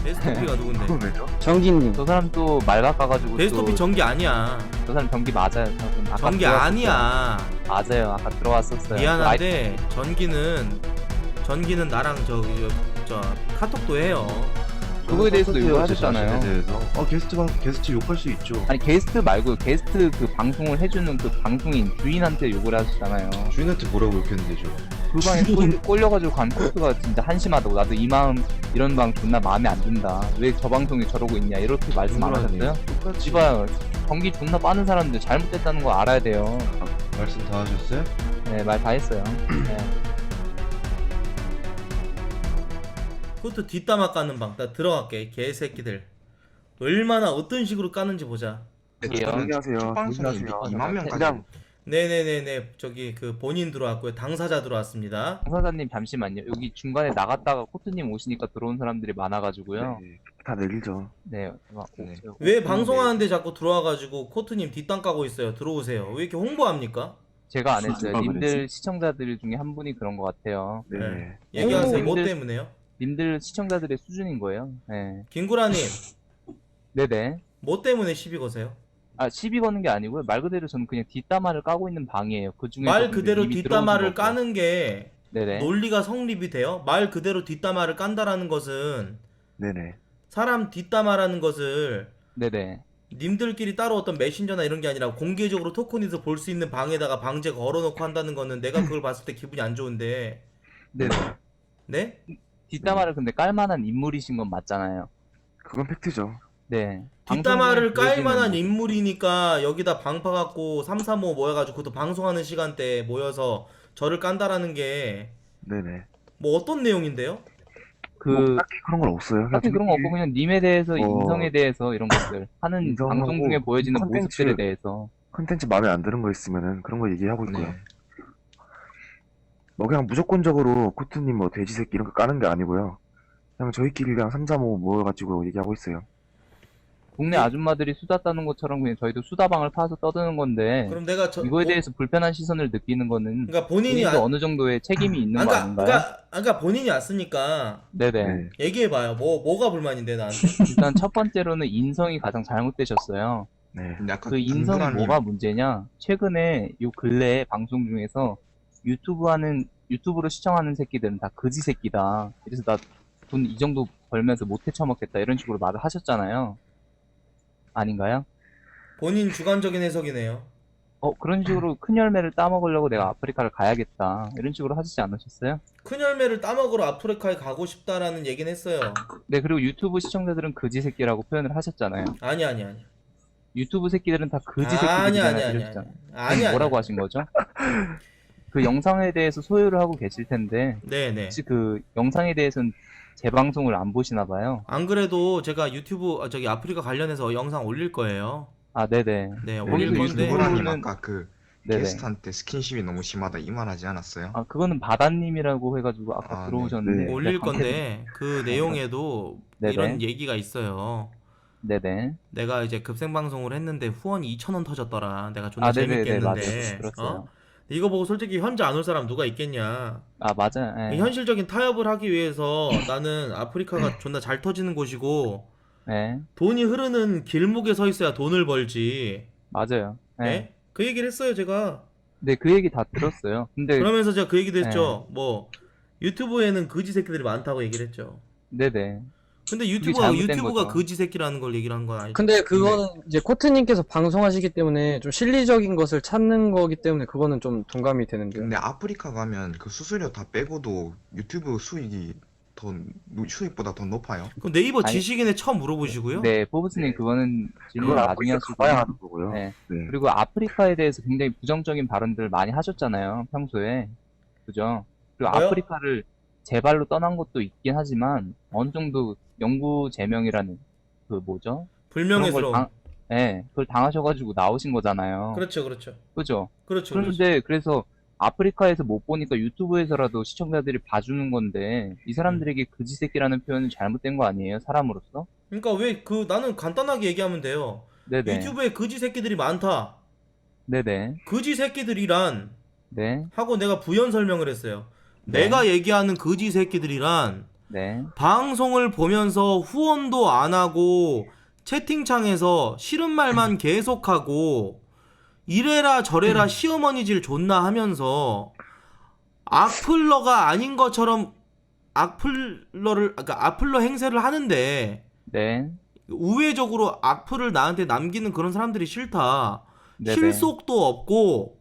데스토피가 누군데? 그건 왜죠? 정기님. 저 사람 또 말 바꿔가지고 데스토피 또 전기 아니야. 저 사람 전기 맞아요. 저분 아까 전기 들어왔었어요. 아니야. 맞아요. 아까 들어왔었어요. 미안한데 전기는 나랑 저 카톡도 해요. 그거에 대해서도 어떻게 욕하셨잖아요. 자신에 대해서. 게스트 욕할 수 있죠. 아니 게스트 말고 게스트 그 방송을 해주는 그 방송인 주인한테 욕을 하셨잖아요. 주인한테 뭐라고 욕했는데 저. 그 방에 꼴려가지고 간 코스가 진짜 한심하다고. 나도 이 마음 이런 방 존나 마음에 안 든다. 왜 저 방송에 저러고 있냐 이렇게 말씀 안 하셨어요? 똑같이 지봐요. 전기 존나 빠는 사람들 잘못됐다는 거 알아야 돼요. 말씀 다 하셨어요? 네, 말 다 했어요. 네. 그것도 뒷담화 까는 방. 나 들어갈게. 개새끼들. 얼마나 어떤 식으로 까는지 보자. 조용히 하세요. 방송이 조용히 하세요. 2만 명까지. 그냥 네네네네. 저기 그 본인 들어왔고요. 당사자 들어왔습니다. 당사자님 잠시만요. 여기 중간에 나갔다가 코트님 오시니까 들어온 사람들이 많아가지고요. 네, 다 내리죠. 네. 네. 왜 방송하는데 자꾸 들어와가지고 코트님 뒷담 까고 있어요. 들어오세요. 왜 이렇게 홍보합니까? 제가 안 했어요. 아, 님들 그랬지? 시청자들 중에 한 분이 그런 것 같아요. 네. 네. 얘기하세요. 뭐 홍보인들- 때문에요? 님들 시청자들의 수준인 거예요. 네. 김구라님, 네네. 뭐 때문에 시비 거세요? 아, 시비 거는 게 아니고요. 말 그대로 저는 그냥 뒷담화를 까고 있는 방이에요. 그 중에 말 그대로 뒷담화를 까는 게 네네. 논리가 성립이 돼요? 말 그대로 뒷담화를 깐다라는 것은 네네. 사람 뒷담화라는 것을 네네. 님들끼리 따로 어떤 메신저나 이런 게 아니라 공개적으로 토큰에서 볼 수 있는 방에다가 방제 걸어놓고 한다는 거는 내가 그걸 봤을 때 기분이 안 좋은데. 네네. 네? 뒷담화를 근데 깔 만한 인물이신 건 맞잖아요. 그건 팩트죠. 네. 뒷담화를 깔 방송 만한 중에 인물이니까 여기다 방 파갖고 335 모여가지고 그것도 방송하는 시간대에 모여서 저를 깐다라는 게 뭐 네네. 어떤 내용인데요? 그 딱히 그런 건 없어요. 딱히 그런 거 없고 그냥 님에 대해서 어, 인성에 대해서 이런 것들 하는 인성하고 방송 중에 보여지는 컨텐츠- 모습들에 대해서 컨텐츠 마음에 안 드는 거 있으면은 그런 거 얘기하고 있고요. 네. 뭐 그냥 무조건적으로 코트님 뭐 돼지 새끼 이런 거 까는 게 아니고요. 그냥 저희끼리 그냥 335 모여가지고 얘기하고 있어요. 동네 아줌마들이 수다 따는 것처럼 그냥 저희도 수다방을 파서 떠드는 건데 그럼 내가 이거에 대해서 불편한 시선을 느끼는 거는 그러니까 본인이 본인도 어느 정도의 책임이 있는 거 아닌가요? 그러니까 본인이 왔으니까 네네. 네. 얘기해봐요. 뭐가 불만인데 나한테? 일단 첫 번째로는 인성이 가장 잘못되셨어요. 네. 근데 아까 그 인성이 김구라님 뭐가 문제냐? 최근에 요 근래에 방송 중에서 유튜브로 시청하는 새끼들은 다 거지 새끼다. 그래서 나 돈 이 정도 벌면서 못해 처먹겠다 이런 식으로 말을 하셨잖아요. 아닌가요? 본인 주관적인 해석이네요. 그런 식으로 큰 열매를 따먹으려고 내가 아프리카를 가야겠다. 이런 식으로 하시지 않으셨어요? 큰 열매를 따먹으러 아프리카에 가고 싶다라는 얘기는 했어요. 네, 그리고 유튜브 시청자들은 거지 새끼라고 표현을 하셨잖아요. 아니. 유튜브 새끼들은 다 거지 아니. 새끼들이잖아요. 이러셨잖아요. 아니. 뭐라고 하신 거죠? 그 영상에 대해서 소유를 하고 계실 텐데 네네. 혹시 그 영상에 대해서는 재방송을 안 보시나 봐요. 안 그래도 제가 유튜브 저기 아프리카 관련해서 영상 올릴 거예요. 아, 네네. 네, 거기서 올릴 건데. 김구라님 유튜브는- 아까 그 네네. 게스트한테 스킨십이 너무 심하다 이 말 하지 않았어요? 아, 그거는 바다님이라고 해가지고 아까 아, 들어오셨는데 네. 올릴 건데 그 내용에도 네네. 이런 얘기가 있어요. 네네. 내가 이제 급생 방송을 했는데 후원이 2,000원 터졌더라. 내가 존나 아, 네네네. 재밌게 맞아요. 했는데. 그렇어요. 이거 보고 솔직히 현재 안 올 사람 누가 있겠냐. 아, 맞아요. 네. 현실적인 타협을 하기 위해서 나는 아프리카가 존나 잘 터지는 곳이고 네. 돈이 흐르는 길목에 서 있어야 돈을 벌지. 맞아요. 네. 네? 그 얘기를 했어요, 제가. 네, 그 얘기 다 들었어요. 근데 그러면서 제가 그 얘기도 했죠. 네. 뭐 유튜브에는 거지 새끼들이 많다고 얘기를 했죠. 네네. 근데 잘못된 유튜브가 거죠. 거지 새끼라는 걸 얘기를 한 건 아니죠. 근데 그거는 이제 코트님께서 방송하시기 때문에 좀 실리적인 것을 찾는 거기 때문에 그거는 좀 동감이 되는데요. 근데 아프리카 가면 그 수수료 다 빼고도 유튜브 수익보다 더 높아요. 그럼 네이버 아니, 지식인에 처음 물어보시고요. 네, 포브스님 네. 그거는 질문 그걸 나중에 아프리카 하시고. 가봐야 하는 거고요. 네. 네. 그리고 아프리카에 대해서 굉장히 부정적인 발언들 많이 하셨잖아요, 평소에. 그죠? 그리고 뭐요? 아프리카를 제 발로 떠난 것도 있긴 하지만 어느 정도 영구 제명이라는 그 뭐죠? 불명예스러운. 네, 그걸 당하셔가지고 나오신 거잖아요. 그렇죠. 그죠? 그렇죠. 그런데 그래서 아프리카에서 못 보니까 유튜브에서라도 시청자들이 봐주는 건데 이 사람들에게 거지 새끼라는 표현은 잘못된 거 아니에요? 사람으로서? 그러니까 왜 나는 간단하게 얘기하면 돼요. 네네. 유튜브에 거지 새끼들이 많다. 네네. 거지 새끼들이란 네. 하고 내가 부연 설명을 했어요. 네. 내가 얘기하는 거지 새끼들이란 네. 방송을 보면서 후원도 안 하고 채팅창에서 싫은 말만 계속하고 이래라 저래라 시어머니질 존나 하면서 악플러가 아닌 것처럼 악플러 행세를 하는데 네. 우회적으로 악플을 나한테 남기는 그런 사람들이 싫다. 네네. 실속도 없고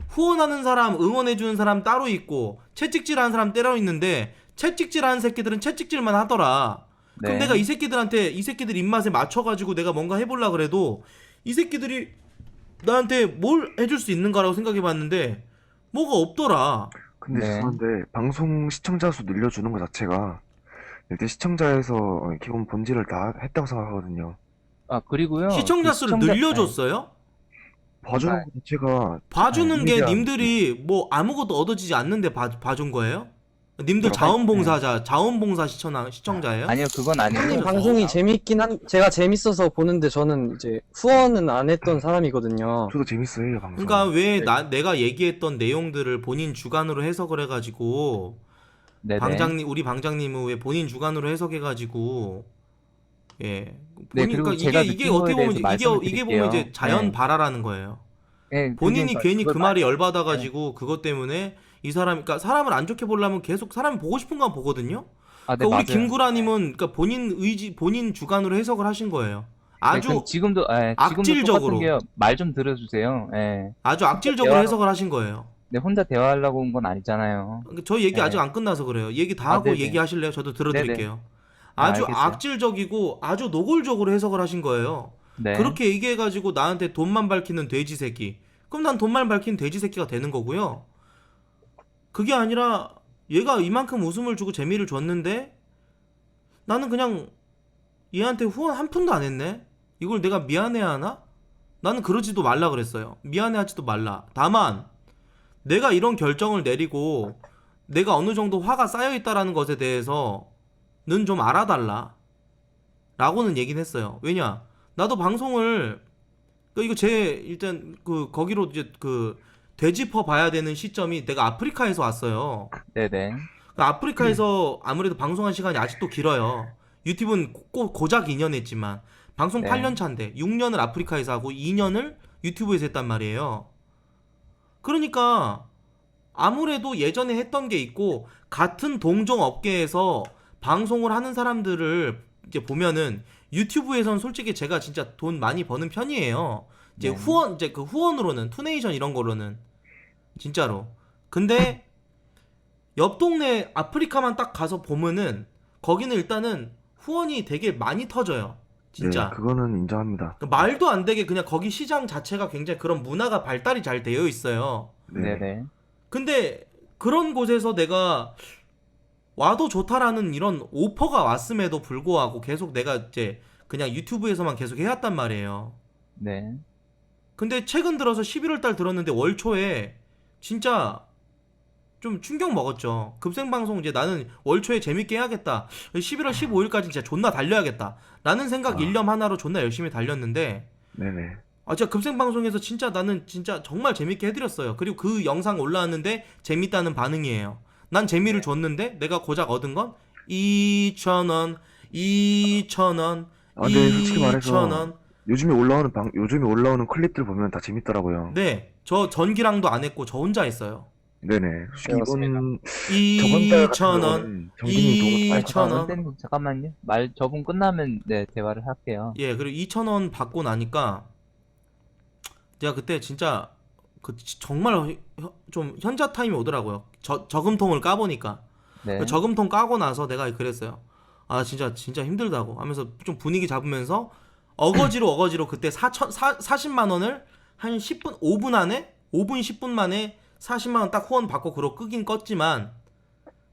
후원하는 사람, 응원해주는 사람 따로 있고 채찍질하는 사람 따로 있는데 채찍질하는 새끼들은 채찍질만 하더라. 그럼 네. 내가 이 새끼들 입맛에 맞춰가지고 내가 뭔가 해보려 그래도 이 새끼들이 나한테 뭘 해줄 수 있는가라고 생각해봤는데 뭐가 없더라. 근데 네. 죄송한데 방송 시청자 수 늘려주는 것 자체가 일단 시청자에서 기본 본질을 다 했다고 생각하거든요. 아, 그리고요. 시청자 그 수를 시청자- 늘려줬어요? 봐주는 아, 것 자체가 봐주는 게 이미지야. 님들이 뭐 아무것도 얻어지지 않는데 봐준 거예요? 님들 자원봉사 시청자예요? 아니요, 그건 아니고. 코트님 방송이 재밌긴 제가 재밌어서 보는데 저는 이제 후원은 안 했던 사람이거든요. 저도 재밌어요 방송. 그러니까 왜 내가 얘기했던 내용들을 본인 주관으로 해석을 해가지고 네네. 우리 방장님은 왜 본인 주관으로 해석해가지고 예 네, 그러니까 그리고 제가 이게 느낀 어떻게 거에 보면 대해서 이게 보면 이제 말씀을 자연 드릴게요. 발화라는 거예요. 네, 본인이 그러니까 괜히 그 그걸 말이 말- 열받아가지고 그것 때문에 이 사람 그러니까 사람을 안 좋게 보려면 계속 사람이 보고 싶은 건 보거든요. 아, 네, 그러니까 우리 맞아요. 김구라님은 그러니까 본인 의지 본인 주관으로 해석을 하신 거예요. 네, 아주 그럼 지금도 악질적으로. 똑같은 게요. 말 좀 들어주세요. 예. 아주 악질적으로 대화- 해석을 하신 거예요. 네, 혼자 대화하려고 온 건 아니잖아요. 그러니까 저희 얘기 네. 아직 안 끝나서 그래요. 얘기 다 아, 하고 네네. 얘기하실래요? 저도 들어드릴게요. 아, 아주 알겠어요. 악질적이고 아주 노골적으로 해석을 하신 거예요. 네. 그렇게 얘기해가지고 나한테 돈만 밝히는 돼지 새끼. 그럼 난 돈만 밝히는 돼지 새끼가 되는 거고요. 그게 아니라 얘가 이만큼 웃음을 주고 재미를 줬는데 나는 그냥 얘한테 후원 한 푼도 안 했네? 이걸 내가 미안해야 하나? 나는 그러지도 말라 그랬어요. 미안해하지도 말라. 다만 내가 이런 결정을 내리고 내가 어느 정도 화가 쌓여있다라는 것에 대해서는 좀 알아달라 라고는 얘기는 했어요. 왜냐 나도 방송을 이거 일단 거기로 이제 되짚어 봐야 되는 시점이 내가 아프리카에서 왔어요. 네네. 아프리카에서 아무래도 방송한 시간이 아직도 길어요. 유튜브는 고작 2년 했지만 방송 네. 8년 차인데 6년을 아프리카에서 하고 2년을 유튜브에서 했단 말이에요. 그러니까 아무래도 예전에 했던 게 있고 같은 동종 업계에서 방송을 하는 사람들을 이제 보면은 유튜브에선 솔직히 제가 진짜 돈 많이 버는 편이에요. 이제 네. 후원으로는 투네이션 이런 거로는 진짜로. 근데 옆 동네 아프리카만 딱 가서 보면은 거기는 일단은 후원이 되게 많이 터져요. 진짜. 네, 그거는 인정합니다. 그러니까 말도 안 되게 그냥 거기 시장 자체가 굉장히 그런 문화가 발달이 잘 되어 있어요. 네. 네네. 근데 그런 곳에서 내가 와도 좋다라는 이런 오퍼가 왔음에도 불구하고 계속 내가 이제 그냥 유튜브에서만 계속 해왔단 말이에요. 네. 근데 최근 들어서 11월 달 들었는데 월 초에 진짜 좀 충격 먹었죠. 급생방송 이제 나는 월 초에 재밌게 해야겠다. 11월 15일까지 진짜 존나 달려야겠다. 라는 생각 일념 하나로 존나 열심히 달렸는데 네네. 진짜 급생방송에서 진짜 나는 진짜 정말 재밌게 해드렸어요. 그리고 그 영상 올라왔는데 재밌다는 반응이에요. 난 재미를 줬는데 내가 고작 얻은 건 2,000원, 2,000원, 아, 근데 솔직히 말해서 2,000원. 요즘에 올라오는 클립들 보면 다 재밌더라고요. 네, 저 전기랑도 안 했고 저 혼자 했어요. 네네. 솔직히 그렇습니다. 저번 달 같은 2,000원, 경우는 정진님 도움을 많이 2,000원. 선생님, 잠깐만요. 저분 끝나면 네, 대화를 할게요. 예, 그리고 2,000원 받고 나니까 제가 그때 진짜 정말 좀 현자 타임이 오더라고요. 저금통을 까보니까. 네. 저금통 까고 나서 내가 그랬어요. 아 진짜 힘들다고 하면서 좀 분위기 잡으면서 어거지로 그때 40만 원을 한 10분 5분 안에 5분 10분 만에 40만 원 딱 후원 받고 그러고 끄긴 껐지만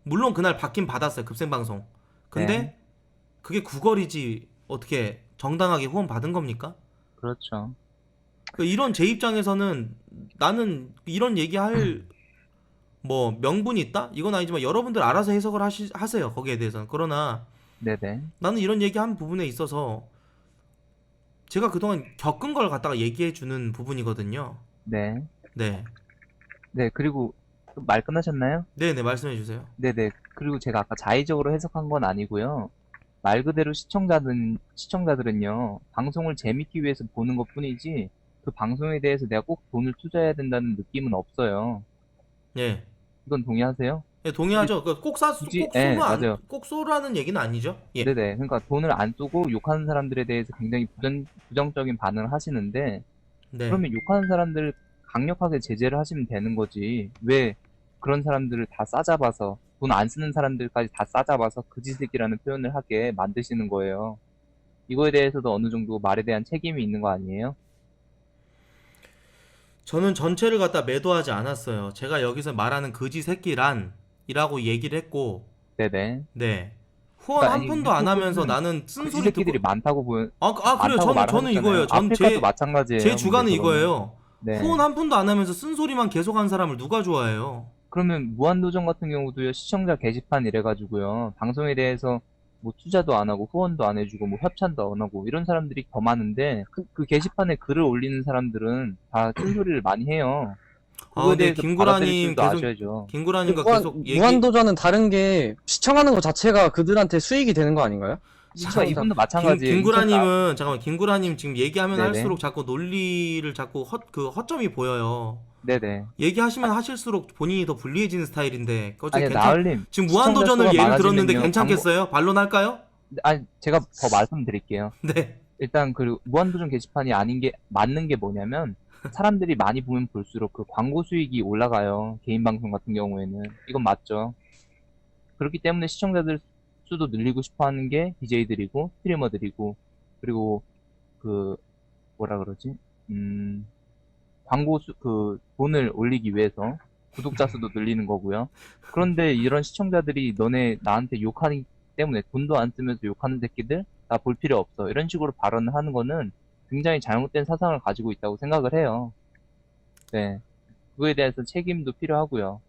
물론 그날 받긴 받았어요. 급생방송. 근데 네. 그게 구걸이지 어떻게 정당하게 후원 받은 겁니까? 그렇죠. 이런 제 입장에서는 나는 이런 얘기할 뭐 명분이 있다? 이건 아니지만 여러분들 알아서 해석을 하세요. 거기에 대해서는. 그러나 네네. 나는 이런 얘기한 부분에 있어서 제가 그동안 겪은 걸 갖다가 얘기해 주는 부분이거든요. 네. 네. 네, 그리고 말 끝나셨나요? 네네, 말씀해 주세요. 네네. 그리고 제가 아까 자의적으로 해석한 건 아니고요. 말 그대로 시청자들은요, 방송을 재밌기 위해서 보는 것 뿐이지, 그 방송에 대해서 내가 꼭 돈을 투자해야 된다는 느낌은 없어요. 예. 이건 동의하세요? 예, 동의하죠. 굳이, 예, 맞아요. 꼭 쏘라는 얘기는 아니죠. 예. 네네. 그러니까 돈을 안 쓰고 욕하는 사람들에 대해서 굉장히 부정적인 반응을 하시는데, 네. 그러면 욕하는 사람들을 강력하게 제재를 하시면 되는 거지. 왜 그런 사람들을 다 싸잡아서, 돈 안 쓰는 사람들까지 다 싸잡아서 그지새끼라는 표현을 하게 만드시는 거예요. 이거에 대해서도 어느 정도 말에 대한 책임이 있는 거 아니에요? 저는 전체를 갖다 매도하지 않았어요. 제가 여기서 말하는 그지 새끼란 이라고 얘기를 했고, 네네. 네. 후원 그러니까 한 아니, 푼도 안 하면서 유튜브는 나는 그지 쓴소리 새끼들이 듣고 많다고 그래요. 많다고 저는 말을 이거예요. 하셨잖아요. 아프리카도 마찬가지예요. 제 주관은 근데 그거는. 이거예요. 네. 후원 한 푼도 안 하면서 쓴소리만 계속한 사람을 누가 좋아해요? 그러면 무한도전 같은 경우도요, 시청자 게시판 이래가지고요, 방송에 대해서 뭐 투자도 안 하고 후원도 안 해주고 뭐 협찬도 안 하고 이런 사람들이 더 많은데 그 게시판에 글을 올리는 사람들은 다 쓴소리를 많이 해요. 그거에 근데 대해서 받아들일 줄도 아셔야죠. 김구라님과 무한, 계속 얘기 무한도전은 다른 게 시청하는 것 자체가 그들한테 수익이 되는 거 아닌가요? 그러니까 이분도 마찬가지예요. 김구라님은 잠깐만 김구라님 지금 얘기하면 네네. 할수록 자꾸 논리를 자꾸 허점이 보여요. 네네. 얘기하시면 하실수록 본인이 더 불리해지는 스타일인데 아니, 나을님. 지금 무한도전을 시청자 수가 예를 들었는데 많아지면요, 괜찮겠어요? 반론할까요? 아니, 제가 더 말씀드릴게요. 네. 일단 그 무한도전 게시판이 아닌 게 맞는 게 뭐냐면 사람들이 많이 보면 볼수록 그 광고 수익이 올라가요. 개인 방송 같은 경우에는 이건 맞죠. 그렇기 때문에 시청자들 수도 늘리고 싶어하는 게 BJ들이고 스트리머들이고 그리고 그 뭐라 그러지? 광고 그 돈을 올리기 위해서 구독자 수도 늘리는 거고요. 그런데 이런 시청자들이 너네 나한테 욕하기 때문에 돈도 안 쓰면서 욕하는 새끼들 나 볼 필요 없어 이런 식으로 발언을 하는 거는 굉장히 잘못된 사상을 가지고 있다고 생각을 해요. 네, 그거에 대해서 책임도 필요하고요.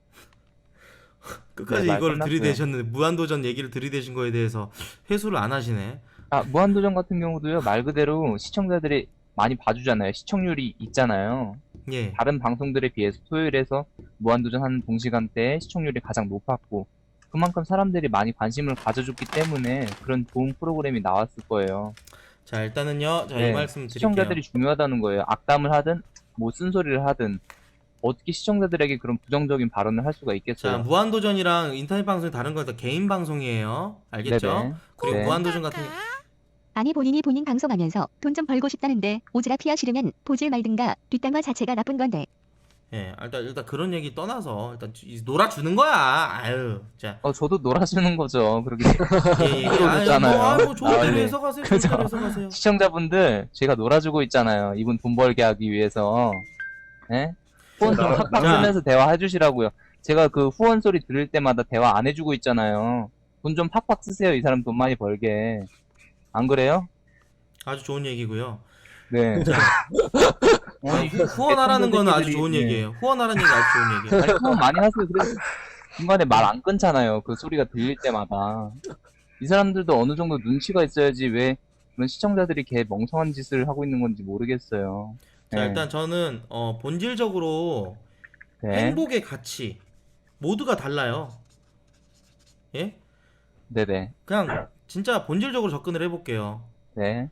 끝까지 네, 말 이걸 끝났고요. 들이대셨는데 무한도전 얘기를 들이대신 거에 대해서 회수를 안 하시네. 아, 무한도전 같은 경우도요, 말 그대로 시청자들이 많이 봐주잖아요. 시청률이 있잖아요. 예. 다른 방송들에 비해서 토요일에서 무한도전 하는 동시간대에 시청률이 가장 높았고, 그만큼 사람들이 많이 관심을 가져줬기 때문에 그런 좋은 프로그램이 나왔을 거예요. 자, 일단은요. 자, 이 네, 말씀 드릴게요. 시청자들이 중요하다는 거예요. 악담을 하든, 뭐 쓴소리를 하든, 어떻게 시청자들에게 그런 부정적인 발언을 할 수가 자, 있겠어요. 무한도전이랑 인터넷 방송이 다른 건 다 개인 방송이에요. 알겠죠? 네네. 그리고 네. 무한도전 같은 아니 본인이 본인 방송하면서 돈 좀 벌고 싶다는데 오지랖 피하 싫으면 보질 말든가 뒷담화 자체가 나쁜 건데 예, 일단 그런 얘기 떠나서 일단 놀아주는 거야. 아유, 자, 저도 놀아주는 거죠. 그렇게 예, 예. 그러잖아요. 아유, 좋은 대로 나을리. 해석하세요. 좋은 그죠? 대로 해석하세요. 시청자분들 제가 놀아주고 있잖아요. 이분 돈 벌게 하기 위해서. 예? 후원 좀 팍팍 자. 쓰면서 대화해 주시라고요. 제가 그 후원 소리 들을 때마다 대화 안 해주고 있잖아요. 돈 좀 팍팍 쓰세요. 이 사람 돈 많이 벌게. 안 그래요? 아주 좋은 얘기고요. 네. 아니, 후원하라는 거는 아주 애청자들끼리, 좋은 네. 얘기예요. 후원하라는 얘기 아주 좋은 얘기예요. 아니, 후원 많이 하세요. 그래서 중간에 말 안 끊잖아요. 그 소리가 들릴 때마다. 이 사람들도 어느 정도 눈치가 있어야지 왜 그런 시청자들이 개 멍청한 짓을 하고 있는 건지 모르겠어요. 자, 네. 일단 저는 본질적으로 네. 행복의 가치 모두가 달라요. 예? 네네. 그냥 진짜 본질적으로 접근을 해볼게요. 네.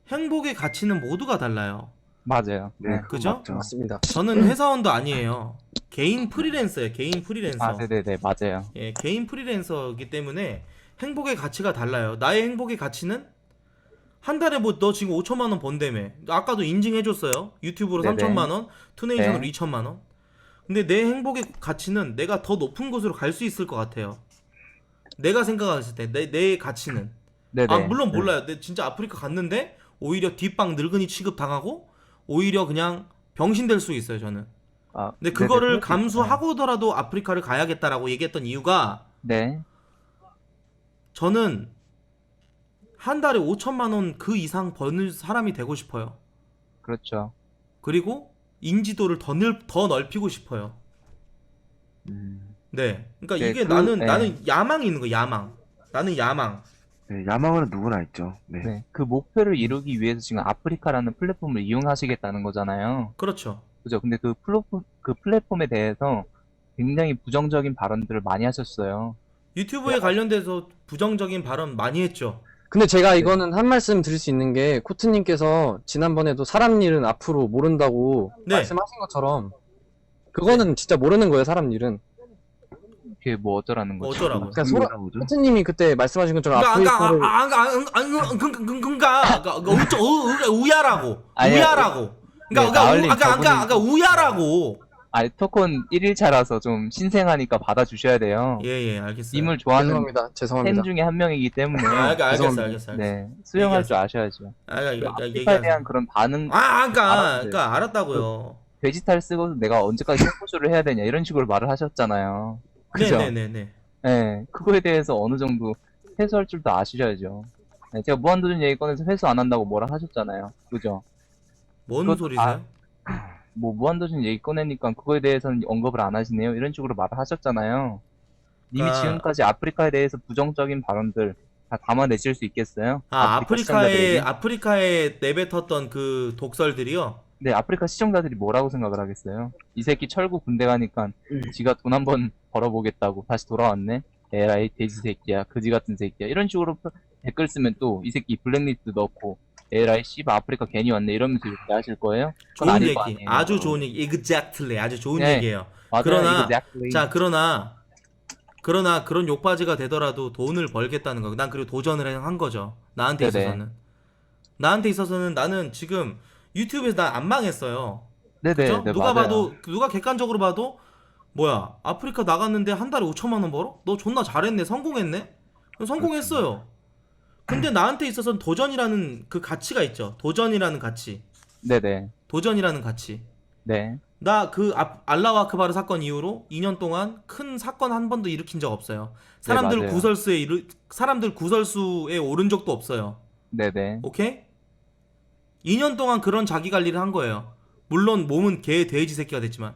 행복의 가치는 모두가 달라요. 맞아요. 네, 네. 그건 그죠? 맞죠. 맞습니다. 저는 회사원도 아니에요. 개인 프리랜서예요. 개인 프리랜서. 아, 네네네. 맞아요. 예, 개인 프리랜서이기 때문에 행복의 가치가 달라요. 나의 행복의 가치는 한 달에 뭐 너 지금 5천만 원 번다며. 아까도 인증해줬어요. 유튜브로 네네. 3천만 원, 투네이션으로 네. 2천만 원. 근데 내 행복의 가치는 내가 더 높은 곳으로 갈 수 있을 것 같아요. 내가 생각했을 때 내 가치는. 네네. 아, 물론 몰라요. 내 진짜 아프리카 갔는데 오히려 뒷방 늙은이 취급 당하고 오히려 그냥 병신 될 수 있어요, 저는. 아, 근데 네네, 그거를 그럴 수 있어요. 감수하고더라도 아프리카를 가야겠다라고 얘기했던 이유가 네. 저는 한 달에 5천만 원 그 이상 버는 사람이 되고 싶어요. 그렇죠. 그리고 인지도를 더 넓히고 싶어요. 네. 그러니까 네, 이게 그- 나는 네. 나는 야망이 있는 거야, 야망. 나는 야망. 네, 야망은 누구나 있죠. 네. 네. 그 목표를 이루기 위해서 지금 아프리카라는 플랫폼을 이용하시겠다는 거잖아요. 그렇죠. 그죠? 근데 그 플랫폼에 대해서 굉장히 부정적인 발언들을 많이 하셨어요. 유튜브에 관련돼서 부정적인 발언 많이 했죠. 근데 제가 이거는 한 말씀 드릴 수 있는 게 코트님께서 지난번에도 사람 일은 앞으로 모른다고 네. 말씀하신 것처럼 그거는 진짜 모르는 거예요, 사람 일은. 그게 뭐 어쩌라는 거죠? 어쩌라고요? 그러니까 뭐라 보죠? 코트님이 그때 말씀하신 것처럼 아프리카를 우야라고. 아니, 우야라고. 네, 나얼님 아까 우야라고. 아니, 토콘 1일차라서 좀 신생하니까 받아주셔야 돼요. 예, 알겠어요. 님을 좋아하는 죄송합니다. 죄송합니다. 팬 중에 한 명이기 때문에 알겠어. 네, 수용할 줄 아셔야죠. 아프리카에 얘기하세요. 대한 그런 반응, 그러니까 알았다고요. 돼지탈 쓰고서 내가 언제까지 sek고쇼를 해야 되냐 이런 식으로 말을 하셨잖아요. 그죠? 네네네네. 네, 그거에 대해서 어느 정도 회수할 줄도 아시셔야죠. 네, 제가 무한도전 얘기 꺼내서 회수 안 한다고 뭐라 하셨잖아요. 그죠? 뭔 그것- 소리세요? 뭐 무한도전 얘기 꺼내니까 그거에 대해서는 언급을 안 하시네요. 이런 식으로 말을 하셨잖아요. 님이 아. 지금까지 아프리카에 대해서 부정적인 발언들 다 담아내실 수 있겠어요? 시청자들에게? 아프리카에 내뱉었던 그 독설들이요. 네, 아프리카 시청자들이 뭐라고 생각을 하겠어요? 이 새끼 철구 군대 가니까 지가 돈 한번 벌어보겠다고 다시 돌아왔네? 에라이 돼지 새끼야, 그지 같은 새끼야. 이런 식으로 댓글 쓰면 또 이 새끼 블랙리스트 넣고 에라이 씨발 아프리카 괜히 왔네 이러면서 이렇게 하실 거예요? 그건 좋은 아닐 얘기. 거 아니에요. 아주 좋은 얘기. exactly. 아주 좋은 네. 얘기예요. 맞아요, 그러나- exactly. 자, 그러나 그런 욕바지가 되더라도 돈을 벌겠다는 거. 난 그리고 도전을 한 거죠. 나한테 네네. 있어서는. 나한테 있어서는 나는 지금 유튜브에서 나 안 망했어요. 네네, 그죠? 네, 누가 맞아요. 봐도 누가 객관적으로 봐도 뭐야 아프리카 나갔는데 한 달에 5천만 원 벌어? 너 존나 잘했네, 성공했네? 성공했어요. 근데 나한테 있어서는 도전이라는 그 가치가 있죠. 도전이라는 가치. 네네, 도전이라는 가치. 네. 나 그 알라우 아크바르 사건 이후로 2년 동안 큰 사건 한 번도 일으킨 적 없어요. 사람들 맞아요. 사람들 구설수에 오른 적도 없어요. 네네. 오케이? 2년 동안 그런 자기 관리를 한 거예요. 물론 몸은 개 돼지 새끼가 됐지만.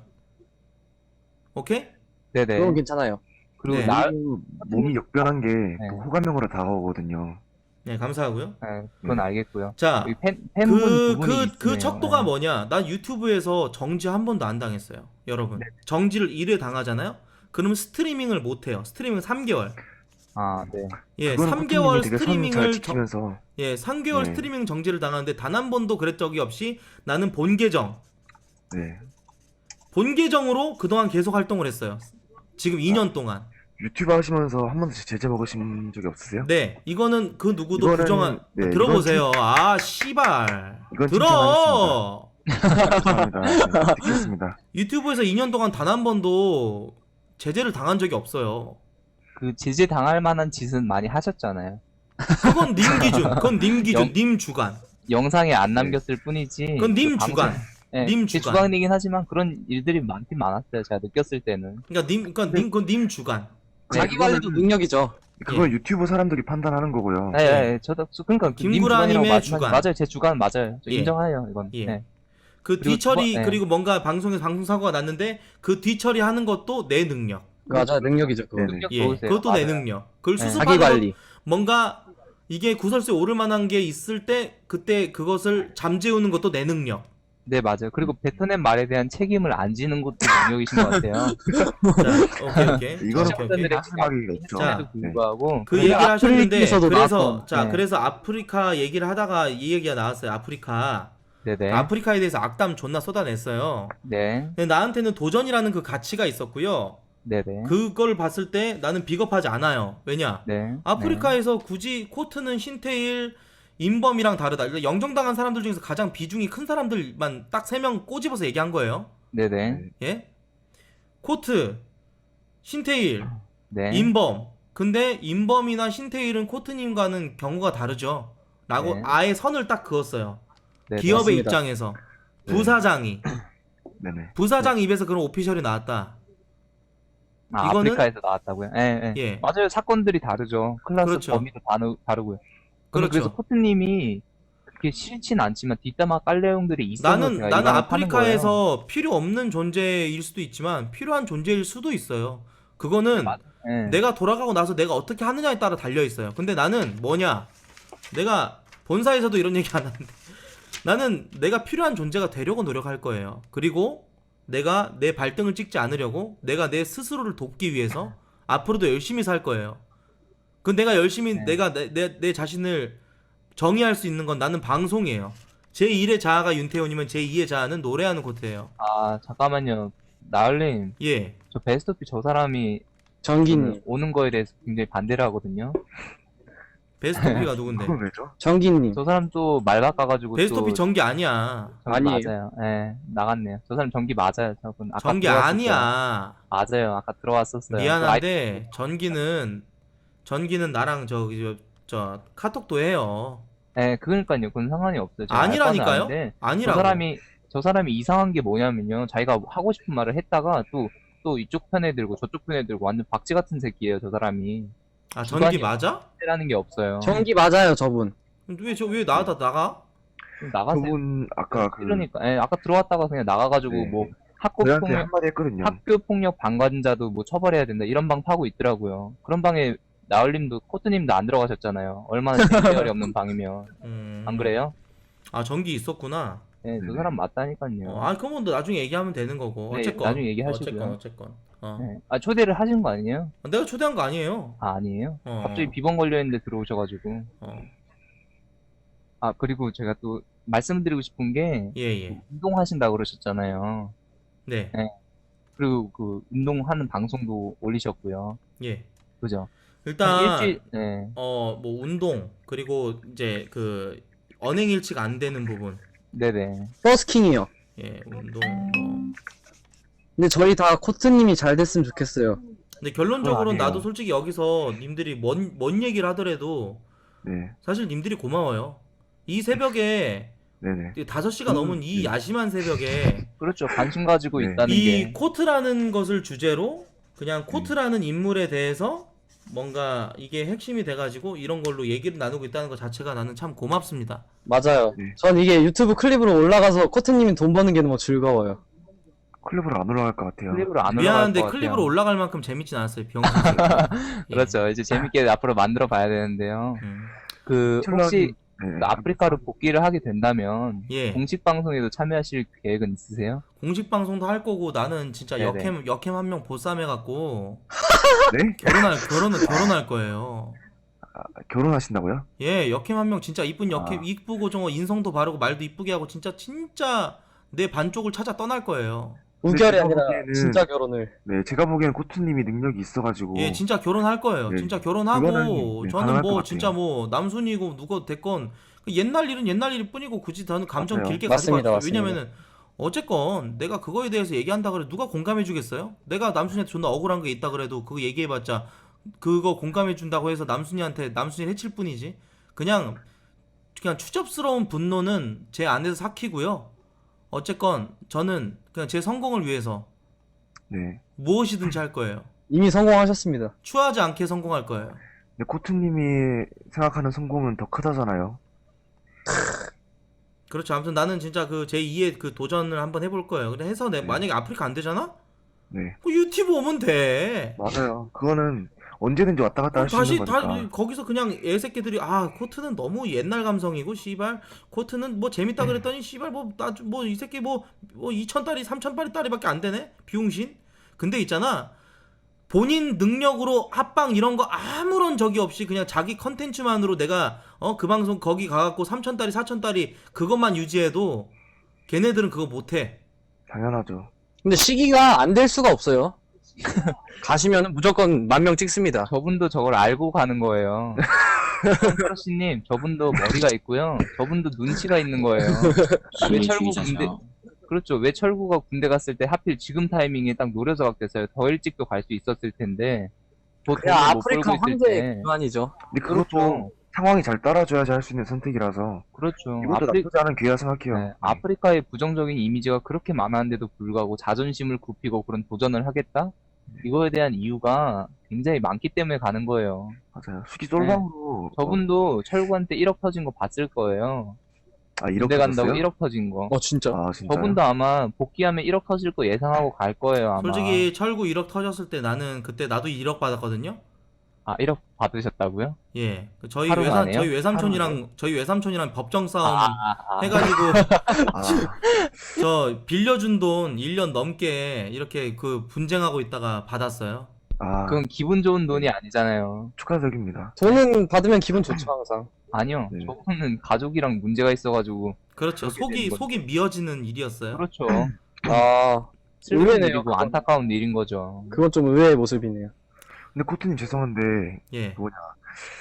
오케이? 네네. 그건 괜찮아요. 그리고 네. 그리고 몸이 역변한 게 네. 그 호감형으로 다가오거든요. 네, 감사하고요. 네, 그건 알겠고요. 자, 여기 팬분 두 분이 그 있으네요. 척도가 네. 뭐냐? 난 유튜브에서 정지 한 번도 안 당했어요. 여러분. 네. 정지를 1회 당하잖아요? 그러면 스트리밍을 못 해요. 스트리밍 3개월. 아, 네. 예, 그거는 3개월 코트님이 되게 선 잘 스트리밍을 지키면서 3개월 네. 스트리밍 정지를 당하는데 단 한 번도 그랬 적이 없이 나는 본 계정, 네. 본 계정으로 그동안 계속 활동을 했어요. 지금 2년 동안. 유튜브 하시면서 한 번도 제재 먹으신 적이 없으세요? 네, 이거는 그 누구도 이거는- 부정한 네, 들어보세요. 아, 씨발. 이건 들어. 죄송합니다. 네, 듣겠습니다. 유튜브에서 2년 동안 단 한 번도 제재를 당한 적이 없어요. 그 제재 당할 만한 짓은 많이 하셨잖아요. 그건 님 기준, 그건 님 기준, 영- 님 주관. 영상에 안 남겼을 뿐이지. 그건 님 그 방송- 주관. 네, 님 제 주관. 주관이긴 하지만 그런 일들이 많긴 많았어요. 제가 느꼈을 때는. 그건 님 주관. 자기 네, 관리도 능력이죠. 그건 유튜브 사람들이 판단하는 거고요. 네, 네, 저도 그러니까 님 김구라님의 주관이라고 주관. 맞아요. 제 주관 맞아요. 저 예. 인정해요. 이건. 예. 네. 그 그리고 뒤처리 네. 그리고 뭔가 방송에서 방송 사고가 났는데 그 뒤처리 하는 것도 내 능력. 맞아, 능력이죠. 그거. 네네. 능력 예, 좋으세요. 그것도 내 맞아요. 능력. 그걸 네. 수습하는 자기 것, 관리. 뭔가 이게 구설수에 오를 만한 게 있을 때 그때 그것을 잠재우는 것도 내 능력. 네, 맞아요. 그리고 뱉어낸 말에 대한 책임을 안 지는 것도 능력이신 것 같아요. 자, 오케이. 이거는 오케이, 오케이. 하기가 있죠. 자, 에도 불구하고 그 얘기를 하셨는데 아프리카에서도 그래서 나왔던, 자, 네. 그래서 아프리카 얘기를 하다가 이 얘기가 나왔어요. 아프리카. 네네. 아프리카에 대해서 악담 존나 쏟아냈어요. 네. 근데 나한테는 도전이라는 그 가치가 있었고요. 네네. 그걸 봤을 때 나는 비겁하지 않아요. 왜냐? 네. 아프리카에서 굳이 코트는 신태일, 인범이랑 다르다. 그러니까 영정당한 사람들 중에서 가장 비중이 큰 사람들만 딱 3명 꼬집어서 얘기한 거예요. 네네. 예? 코트, 신태일, 네. 인범. 근데 인범이나 신태일은 코트님과는 경우가 다르죠. 라고 네. 아예 선을 딱 그었어요. 네, 기업의 맞습니다. 입장에서. 네. 부사장 네네. 입에서 그런 오피셜이 나왔다. 아, 이거는- 아프리카에서 나왔다고요? 예, 예. 예. 맞아요. 사건들이 다르죠. 클라스 그렇죠. 범위도 다르고요. 그렇죠. 그래서 코트님이 그렇게 싫진 않지만 뒷담화 깔 내용들이 있어서 나는 제가 이거를 파는 거예요. 아프리카에서 필요 없는 존재일 수도 있지만 필요한 존재일 수도 있어요. 그거는 예. 내가 돌아가고 나서 내가 어떻게 하느냐에 따라 달려 있어요. 근데 나는 뭐냐? 내가 본사에서도 이런 얘기 안 하는데 나는 내가 필요한 존재가 되려고 노력할 거예요. 그리고 내가 내 발등을 찍지 않으려고 내가 내 스스로를 돕기 위해서 앞으로도 열심히 살 거예요. 그 내가 열심히 네. 내가 내 자신을 정의할 수 있는 건 나는 방송이에요. 제1의 자아가 윤태원이면 제2의 자아는 노래하는 코트예요. 아, 잠깐만요. 나을님, 예. 저 베스트오피 저 사람이 정기님, 오는 거에 대해서 굉장히 반대를 하거든요. 베스트오피가 누군데? 그건 왜죠? 정기님. 저 사람 또 말 바꿔가지고 베스트오피 또 전기 아니야. 전기 아니에요. 맞아요. 예, 나갔네요. 저 사람 전기 맞아요. 저분 아까 전기 들어왔었어요. 아니야. 맞아요. 아까 들어왔었어요. 미안한데 전기는 나랑 저 카톡도 해요. 예, 그러니까요. 그건 상관이 없어요. 제가 알 바는 아니라니까요? 아는데 아니라고. 저 사람이 이상한 게 뭐냐면요. 자기가 하고 싶은 말을 했다가 또 이쪽 편에 들고 저쪽 편에 들고 완전 박쥐 같은 새끼예요. 저 사람이. 아 전기 주관이 맞아? 라는 게 없어요. 정기 맞아요, 저분. 왜 나가? 나가세요. 그분 아까 그 그러니까 예, 아까 들어왔다가 그냥 나가가지고 네. 뭐 학교 저희한테 폭력 한마디 했거든요. 학교 폭력 방관자도 뭐 처벌해야 된다 이런 방 파고 있더라고요. 그런 방에 나얼님도 코트님도 안 들어가셨잖아요. 얼마나 재미열이 없는 방이면 안 그래요? 아 전기 있었구나. 네, 저 네. 사람 맞다니까요. 아 그러면 너 나중에 얘기하면 되는 거고. 네, 어쨌건. 나중에 얘기하시고요. 어쨌건. 네. 아 초대를 하신 거 아니에요? 내가 초대한 거 아니에요. 아 아니에요? 어. 갑자기 비번 걸려 있는데 들어오셔가지고. 아 그리고 제가 또 말씀드리고 싶은 게 예. 운동하신다고 그러셨잖아요. 네. 네. 그리고 그 운동하는 방송도 올리셨고요. 예. 그죠? 일단 네. 뭐 운동 그리고 이제 그 언행일치가 안 되는 부분. 네네. 버스킹이요. 예, 운동 뭐. 근데 저희 다 코트님이 잘 됐으면 좋겠어요. 근데 결론적으로는 아니에요. 나도 솔직히 여기서 님들이 뭔 얘기를 하더라도 네, 사실 님들이 고마워요. 이 새벽에 네네. 5시가 넘은 이 야심한 새벽에 그렇죠. 관심 가지고 네. 있다는 이 게. 코트라는 것을 주제로 그냥 코트라는 인물에 대해서 뭔가 이게 핵심이 돼가지고 이런 걸로 얘기를 나누고 있다는 것 자체가 나는 참 고맙습니다. 맞아요. 네. 전 이게 유튜브 클립으로 올라가서 코트님이 돈 버는 게 너무 즐거워요. 클립으로 안 올라갈 것 같아요. 클립으로 안 올라갈 미안한데 것 같아요. 클립으로 올라갈 만큼 재밌진 않았어요. 병신 새끼. 예. 그렇죠. 이제 재밌게 앞으로 만들어 봐야 되는데요. 그 혹시 네, 그 아프리카로 복귀를 하게 된다면 예. 공식 방송에도 참여하실 계획은 있으세요? 공식 방송도 할 거고 나는 진짜 네네. 역캠 한 명 보쌈해 갖고 네? 결혼할 거예요. 결혼하신다고요? 예, 역캠 한 명 진짜 이쁜 역캠 아. 이쁘고 저 인성도 바르고 말도 이쁘게 하고 진짜 내 반쪽을 찾아 떠날 거예요. 우결이 제가 아니라 보기에는- 진짜 결혼을. 네, 제가 보기엔 코트님이 능력이 있어가지고 예, 진짜 결혼할 거예요. 네. 진짜 결혼하고 그거는, 네, 저는 가능할 뭐 것 진짜 같아요. 뭐 남순이고 누가 됐건 그 옛날 일은 옛날 일일 뿐이고 굳이 저는 감정 맞아요. 길게 맞습니다, 가지고 맞습니다. 왜냐면은 어쨌건 내가 그거에 대해서 얘기한다 그래 누가 공감해 주겠어요? 내가 남순이한테 존나 억울한 게 있다 그래도 그거 얘기해봤자 그거 공감해 준다고 해서 남순이 해칠 뿐이지. 그냥 추접스러운 분노는 제 안에서 삭히고요. 어쨌건 저는 그냥 제 성공을 위해서 네. 무엇이든지 할 거예요. 이미 성공하셨습니다. 추하지 않게 성공할 거예요. 근데 코트님이 생각하는 성공은 더 크다잖아요. 그렇죠. 아무튼 나는 진짜 그 제2의 그 도전을 한번 해볼 거예요. 근데 해서 만약에 아프리카 안 되잖아? 네, 그 유튜브 오면 돼. 맞아요. 그거는 언제든지 왔다 갔다 할 수 다시 있는 거니까. 거기서 그냥 애새끼들이 코트는 너무 옛날 감성이고 씨발 코트는 뭐 재밌다 그랬더니 씨발 뭐 이 새끼 뭐 2,000달이 3,000달이밖에 안 되네 비용신. 근데 있잖아 본인 능력으로 합방 이런 거 아무런 적이 없이 그냥 자기 컨텐츠만으로 내가 그 방송 거기 가갖고 3,000달이 4,000달이 그것만 유지해도 걔네들은 그거 못해. 당연하죠. 근데 시기가 안 될 수가 없어요. 가시면은 무조건 10,000명 찍습니다. 저분도 저걸 알고 가는 거예요. 크러쉬님, 저분도 머리가 있고요. 저분도 눈치가 있는 거예요. 왜 철구 군대, 그렇죠. 왜 철구가 군대 갔을 때 하필 지금 타이밍에 딱 노려서 갔겠어요. 더 일찍도 갈 수 있었을 텐데. 더 그냥 돈을 못 아프리카 벌고 있을 황제의 때. 기반이죠. 근데 그것도 그렇죠. 상황이 잘 따라줘야지 할 수 있는 선택이라서 그렇죠. 이것도 나쁘지 않은 기회라 생각해요. 네, 아프리카의 부정적인 이미지가 그렇게 많았는데도 불구하고 자존심을 굽히고 그런 도전을 하겠다? 이거에 대한 이유가 굉장히 많기 때문에 가는 거예요. 맞아요. 수기 솔방으로 저분도 철구한테 1억 터진 거 봤을 거예요. 이렇게 군대 간다고 됐어요? 1억 터진 거. 진짜. 진짜요? 저분도 아마 복귀하면 1억 터질 거 예상하고 갈 거예요, 아마. 솔직히 철구 1억 터졌을 때 나는 그때 나도 1억 받았거든요. 아, 1억 받으셨다고요? 예. 하루 만에요? 저희 외삼촌이랑 법정 싸움 아. 해가지고 아, 저 빌려준 돈 1년 넘게 이렇게 그 분쟁하고 있다가 받았어요. 아, 그건 기분 좋은 돈이 아니잖아요. 축하드립니다. 돈은 받으면 기분 좋죠, 항상. 아니요. 네. 저분은 가족이랑 문제가 있어가지고. 그렇죠. 그렇게 되는 거죠. 속이 미어지는 일이었어요. 그렇죠. 아, 슬픈 의외네요, 일이고 그건. 안타까운 일인 거죠. 그건 좀 의외의 모습이네요. 근데 코트님 죄송한데 예.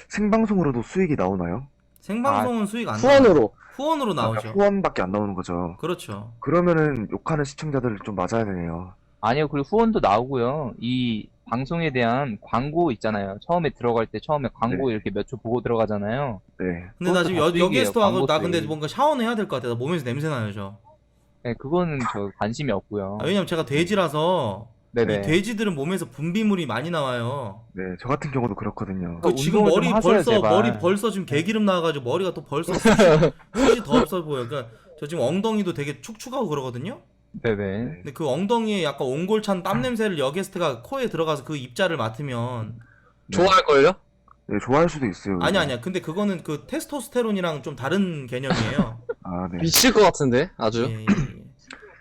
생방송으로도 수익이 나오나요? 생방송은 수익 안 나와요. 후원으로. 후원으로 나오죠. 후원밖에 안 나오는 거죠. 그렇죠. 그러면은 욕하는 시청자들을 좀 맞아야 되네요. 아니요. 그리고 후원도 나오고요. 이 방송에 대한 광고 있잖아요. 처음에 들어갈 때 처음에 광고 이렇게 몇 초 보고 들어가잖아요. 네. 근데 나 그것도 지금 다 수익이에요, 여기에서도 하고 나 광고 근데 수익. 뭔가 샤워는 해야 될 것 같아. 나 몸에서 냄새 나요, 저. 네, 그거는 저 관심이 없고요. 왜냐면 제가 돼지라서 네네. 이 돼지들은 몸에서 분비물이 많이 나와요. 네, 저 같은 경우도 그렇거든요. 그 지금 운동을 좀 하세요, 제발. 머리 벌써 지금 개기름 나와가지고 머리가 또 벌써 숱이 더 없어 보여. 그러니까 저 지금 엉덩이도 되게 축축하고 그러거든요. 네네. 근데 그 엉덩이에 약간 옹골찬 땀 냄새를 여게스트가 코에 들어가서 그 입자를 맡으면 좋아할걸요? 네, 좋아할 수도 있어요. 아니야. 근데 그거는 그 테스토스테론이랑 좀 다른 개념이에요. 아, 네. 미칠 것 같은데, 아주. 예.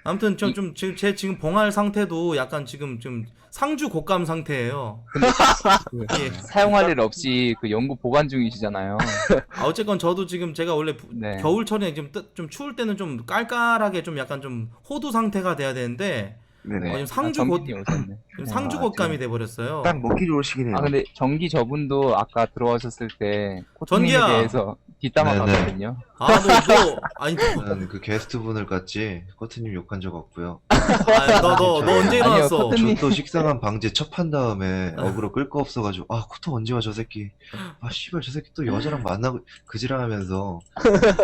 아무튼 지금 제 지금 봉할 상태도 약간 지금 좀 상주 곶감 상태예요. 예. 사용할 일 없이 그 연구 보관 중이시잖아요. 아, 어쨌건 저도 지금 제가 원래 네. 겨울철에 좀 추울 때는 좀 깔깔하게 좀 약간 좀 호두 상태가 돼야 되는데 네네. 지금 상주 정기님 오셨네. 지금 상주 곶감이 돼 버렸어요. 딱 먹기 좋을 시기네요. 아, 근데 정기 저분도 아까 들어오셨을 때 코트님에 전기야. 대해서 뒷담화 네네. 갔거든요. 아, 너 아니 저는 그 게스트분을 같이 코트님 욕한 적 없고요. 너 언제 일어났어? 코트님. 저 또 식상한 방제 첩한 다음에 어그로 끌 거 없어가지고 아 코트 언제 와 저 새끼 아 씨발 저 새끼 또 여자랑 만나고 그지랄하면서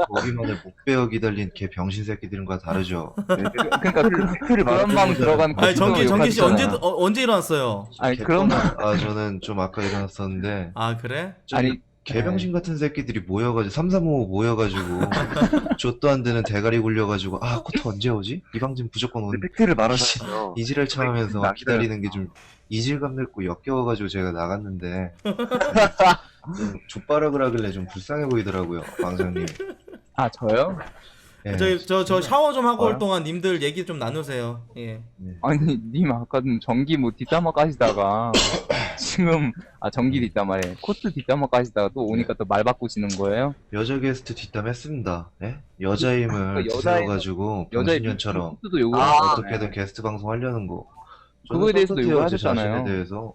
거기만을 못 베어 기다린 개 병신 새끼들과 다르죠. 네, 그러니까 팩트를 그런 방 들어간 아니 정기 씨 욕하시잖아요. 언제 일어났어요? 아니 그런 아 저는 좀 아까 일어났었는데 아, 그래? 아니 개병신 같은 새끼들이 모여가지고 3355 모여가지고 좆도 안 되는 대가리 굴려가지고 아 코트 언제 오지? 이 방 좀 무조건 네, 오는 팩트를 말하시죠. 이지랄 참으면서 나 기다리는 게 좀 이질감 늙고 역겨워가지고 제가 나갔는데 좀 족바락을 하길래 좀 불쌍해 보이더라고요 방장님. 아 저요? 예. 저 샤워 좀 하고 올 뭐요? 동안 님들 얘기 좀 나누세요. 예. 네. 아니 님 아까 전기 뭐 뒷담화 까시다가 지금 정기 뒷담화래 코트 뒷담화 까시다가 또 오니까 또 말 바꾸시는 거예요? 여자 게스트 뒷담 했습니다. 예? 여자임을 그 여자임- 드세워가지고 여자의 병신년처럼 코트도 욕을 어떻게든 게스트 방송 하려는 거. 저는 그거에 대해서도 떳떳해요, 욕을 제 하셨잖아요. 자신에 대해서.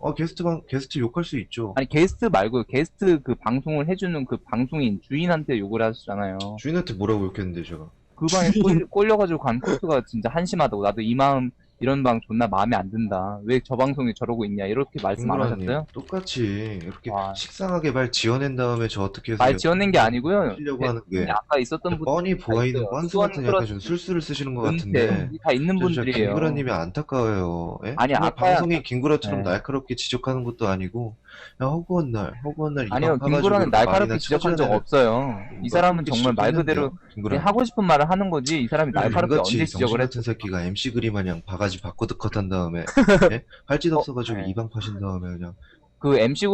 게스트 욕할 수 있죠. 아니 게스트 말고 게스트 그 방송을 해주는 그 방송인 주인한테 욕을 하셨잖아요. 주인한테 뭐라고 욕했는데 제가. 그 방에 꼴려가지고 간 코트가 진짜 한심하다고 나도 이 마음 이런 방 존나 마음에 안 든다. 왜 저 방송에 저러고 있냐 이렇게 말씀 안 김구라님, 하셨어요? 똑같이 이렇게 와. 식상하게 말 지어낸 다음에 저 어떻게 해서 말 지어낸 게 아니고요. 하려고 하는 게 아까 있었던 분 뻔히 보아있는 있어요. 뻔수 같은 약간 좀 수원 술수를 쓰시는 것 은퇴 같은데 다 있는 저 진짜 분들이에요. 김구라님이 안타까워요. 예? 아니, 정말 아까야- 방송이 김구라처럼 네. 날카롭게 지적하는 것도 아니고 야 허구한 날 이방 아니요, 파가지고 김구라는 이렇게 날카롭게 말이나 지적한 적 쳐줘야 없어요. 이 사람은 그렇게 정말 말 그대로 지적했는데요, 김구라님. 그냥 하고 싶은 말을 하는 거지. 이 사람이 날카롭게 같이 언제 지적을 병신 했? 같은 새끼가 MC 그리 마냥 바가지 바코드 컷한 다음에 예? 할 짓 없어가지고 네. 이방 파신 다음에 그냥 그 MC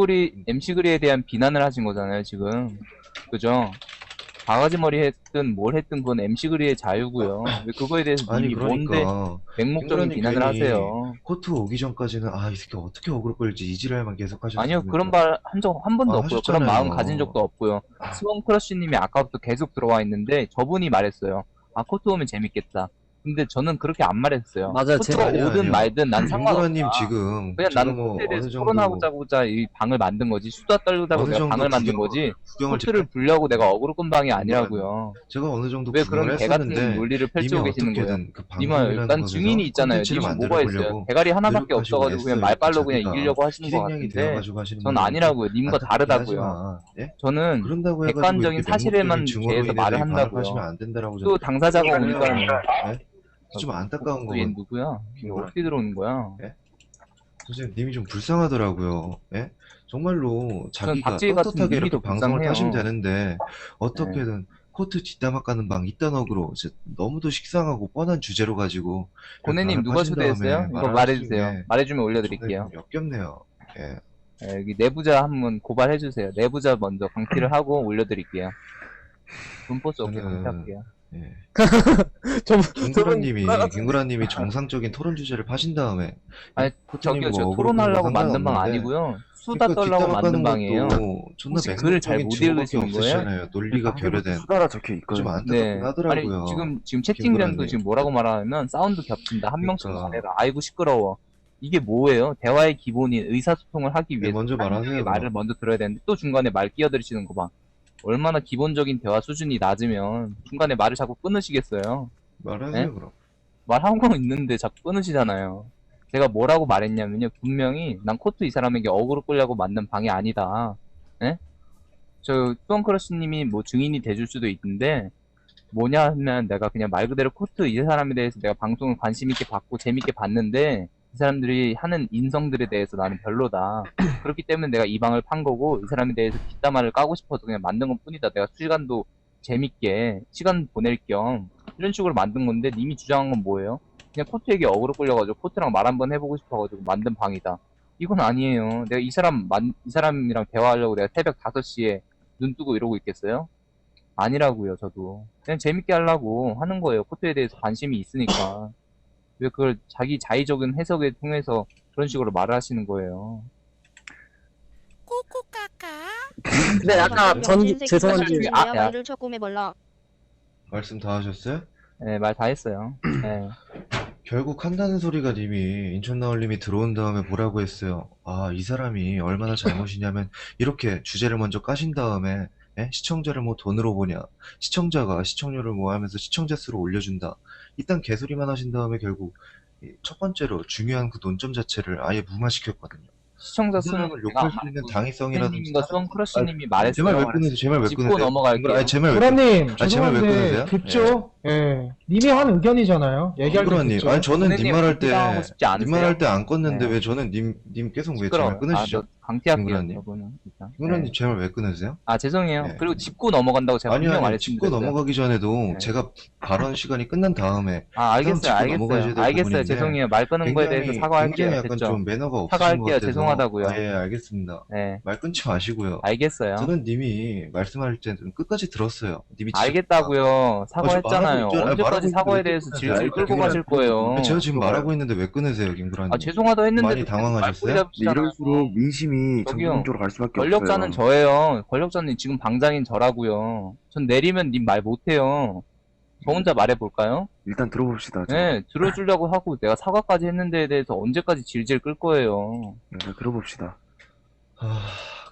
그리에 대한 비난을 하신 거잖아요, 지금. 그죠? 바가지 머리 했든 뭘 했든 그건 MC 그리의 자유고요. 왜 그거에 대해서 아니 님이 뭔데 그러니까 맹목적인 김구라님 비난을 괜히 하세요? 코트 오기 전까지는 아 이 새끼 어떻게 어그로 끌지 이지랄만 계속 하셨어요. 아니요, 그런 말 한 번도 아, 없고요. 그런 하셨잖아요. 마음 가진 적도 없고요. 수원 크러쉬님이 아까부터 계속 들어와 있는데 저분이 말했어요. 아, 코트 오면 재밌겠다. 근데 저는 그렇게 안 말했어요. 맞아요, 코트가 아니요, 오든 아니요. 말든 난 상관없다. 김구라님 지금 그냥 지금 나는 뭐 코트에 대해서 어느 토론하고자 이 방을 만든 거지. 수다 떨자고 어느 내가 정도 방을 만든 구경- 거지. 구경을 코트를 불려고 내가 어그로 끈 방이 아니라고요. 제가 어느 정도 왜 구경을 그런 개 같은 했었는데 논리를 펼치고 님이 계시는 거예요? 어떻게든 그 님은 방송이라는 일단 것에서 증인이 있잖아요. 콘텐츠를 님은 만들어 뭐가 있어요? 보려고 대가리 하나밖에 노력하시고 없어가지고 그냥 애써요. 말 빨로 그냥 자기가 이기려고 하시는 것 희생양이 같은데 되어가지고 하시는 전 분들은 아니라고요. 님과 안타깝게 다르다고요. 하지 마. 예? 저는 그런다고 해가지고 객관적인 이렇게 사실에만 맹목적인 증오로 대해서 인해서 말을 이 방을 한다고요. 파시면 안 된다라고 또 당사자가 오니까 예? 좀 안타까운 얘 거는 누구야? 김구라. 어떻게 들어오는 거야? 선생님 님이 좀 불쌍하더라고요. 예? 정말로 자기가 박지희 같은 떳떳하게 님이 이렇게 더 방송을 불쌍해요. 타시면 되는데 어떻게든 코트 뒷담화 까는 방 이딴 어그로 너무도 식상하고 뻔한 주제로 가지고 고네님 방을 누가 파신 다음에 초대했어요? 이거 말을 말해주세요. 하시는 게 말해주면 상당히 올려드릴게요. 좀 역겹네요. 예. 여기 내부자 한번 고발해주세요. 내부자 먼저 강퇴를 하고 올려드릴게요. 돈포스 없게 저는- 강퇴할게요. 예. 좀 김구라님이 정상적인 토론 주제를 파신 다음에 아니, 코트님 저기요, 뭐 저 어그로 토론하려고 끄는 거 만든 방 상관없는데 아니고요. 수다 그러니까 떨려고 뒷담화 만든 까는 방이에요. 것도 존나 혹시 글을 잘 맹목적인 못 주어밖에 읽으시는 거예요? 없으시잖아요. 논리가 결여된. 수다라 적혀 좀 있거든요. 안타깝긴 하더라고요. 아니, 지금 채팅장도 김구라님. 지금 뭐라고 말하면 사운드 겹친다. 한 명씩 그러니까. 말해라. 아이고, 시끄러워. 이게 뭐예요? 대화의 기본인 의사소통을 하기 네, 위해서 먼저 상대방의 말하세요, 말을 그럼. 먼저 들어야 되는데 또 중간에 말 끼어들이시는 거 봐. 얼마나 기본적인 대화 수준이 낮으면 중간에 말을 자꾸 끊으시겠어요? 말하세요 네? 그럼. 말하고 있는데 자꾸 끊으시잖아요. 제가 뭐라고 말했냐면요. 분명히 난 코트 이 사람에게 어그로 끌려고 만든 방이 아니다. 예? 저 뚜엉크러쉬님이 뭐 증인이 돼줄 수도 있는데 뭐냐 하면 내가 그냥 말 그대로 코트 이 사람에 대해서 내가 방송을 관심 있게 봤고 재밌게 봤는데 이 사람들이 하는 인성들에 대해서 나는 별로다. 그렇기 때문에 내가 이 방을 판 거고 이 사람에 대해서 뒷담화를 까고 싶어서 그냥 만든 것 뿐이다. 내가 시간도 재밌게 시간 보낼 겸 이런 식으로 만든 건데 님이 주장한 건 뭐예요? 그냥 코트에게 어그로 끌려가지고 코트랑 말 한번 해보고 싶어가지고 만든 방이다. 이건 아니에요. 내가 이 사람이랑 대화하려고 내가 새벽 5시에 눈 뜨고 이러고 있겠어요? 아니라고요, 저도. 그냥 재밌게 하려고 하는 거예요. 코트에 대해서 관심이 있으니까. 왜 그걸 자기 자의적인 해석에 통해서 그런 식으로 말을 하시는 거예요. 근데 아까 죄송한데 아, 야. 말을 조금 해볼라. 말씀 다 하셨어요? 네, 말 다 했어요. 네. 결국 한다는 소리가 님이 인천나올님이 들어온 다음에 뭐라고 했어요. 아, 이 사람이 얼마나 잘못이냐면 이렇게 주제를 먼저 까신 다음에 시청자를 뭐 돈으로 보냐, 시청자가 시청률을 뭐 하면서 시청자 수를 올려준다, 이딴 개소리만 하신 다음에 결국 첫 번째로 중요한 그 논점 자체를 아예 무마시켰거든요. 시청자 그 수는 사람을 욕할 수 있는 당위성이라든지 님과 수원크러쉬님이 말했어요. 제 말 왜 끊으세요? 제 말 왜 짚고 끊으세요? 넘어갈게요. 아니, 제 말 왜 구라님, 아, 제말 왜 끊으세요? 죄송한데 듣죠? 예. 님이 한 의견이잖아요. 얘기할 때 김구라님, 듣죠. 아니 저는 선생님, 님 말할 때 부담하고 싶지 않으세요? 님 말할 때 안 껐는데 네. 왜 저는 님 계속 왜 제 시끄러워요. 말 끊으시죠? 아, 저 강퇴할게요. 김구라님. 저거는 일단. 김구라님 네. 제 말 왜 끊으세요? 아, 죄송해요. 네. 그리고 짚고 넘어간다고 제가 분명 아니요, 짚고 말했습니다. 넘어가기 전에도 네. 제가 발언 시간이 끝난 다음에 아, 알겠어요. 짚고 넘어가셔야 될 알겠어요. 부분인데 죄송해요. 말 끊은 거에 대해서 굉장히 사과할게요. 약간 됐죠? 좀 매너가 없으신 사과할게요. 것 같아서 죄송하다고요. 아, 예, 알겠습니다. 네. 말 끊지 마시고요. 알겠어요. 저는 님이 말씀할 때는 끝까지 들었어요. 님이 알겠다고요. 사과했잖아요. 말하고 있잖아요. 언제까지 말하고 사과에 있는데 대해서 왜 질질 끊으세요? 끌고 아니, 가실 거예요. 제가 지금 말하고 있는데 왜 끊으세요, 김구라님? 아, 죄송하다 했는데 많이 당황하셨어요? 근데 이럴수록 민심이 저기요. 정상적으로 갈 수밖에 권력자는 없어요. 저예요. 권력자는 지금 방장인 저라고요. 전 내리면 님 말 못해요. 저 혼자 말해볼까요? 일단 들어봅시다. 네, 들어주려고 하고 내가 사과까지 했는데에 대해서 언제까지 질질 끌 거예요. 네, 들어봅시다. 아,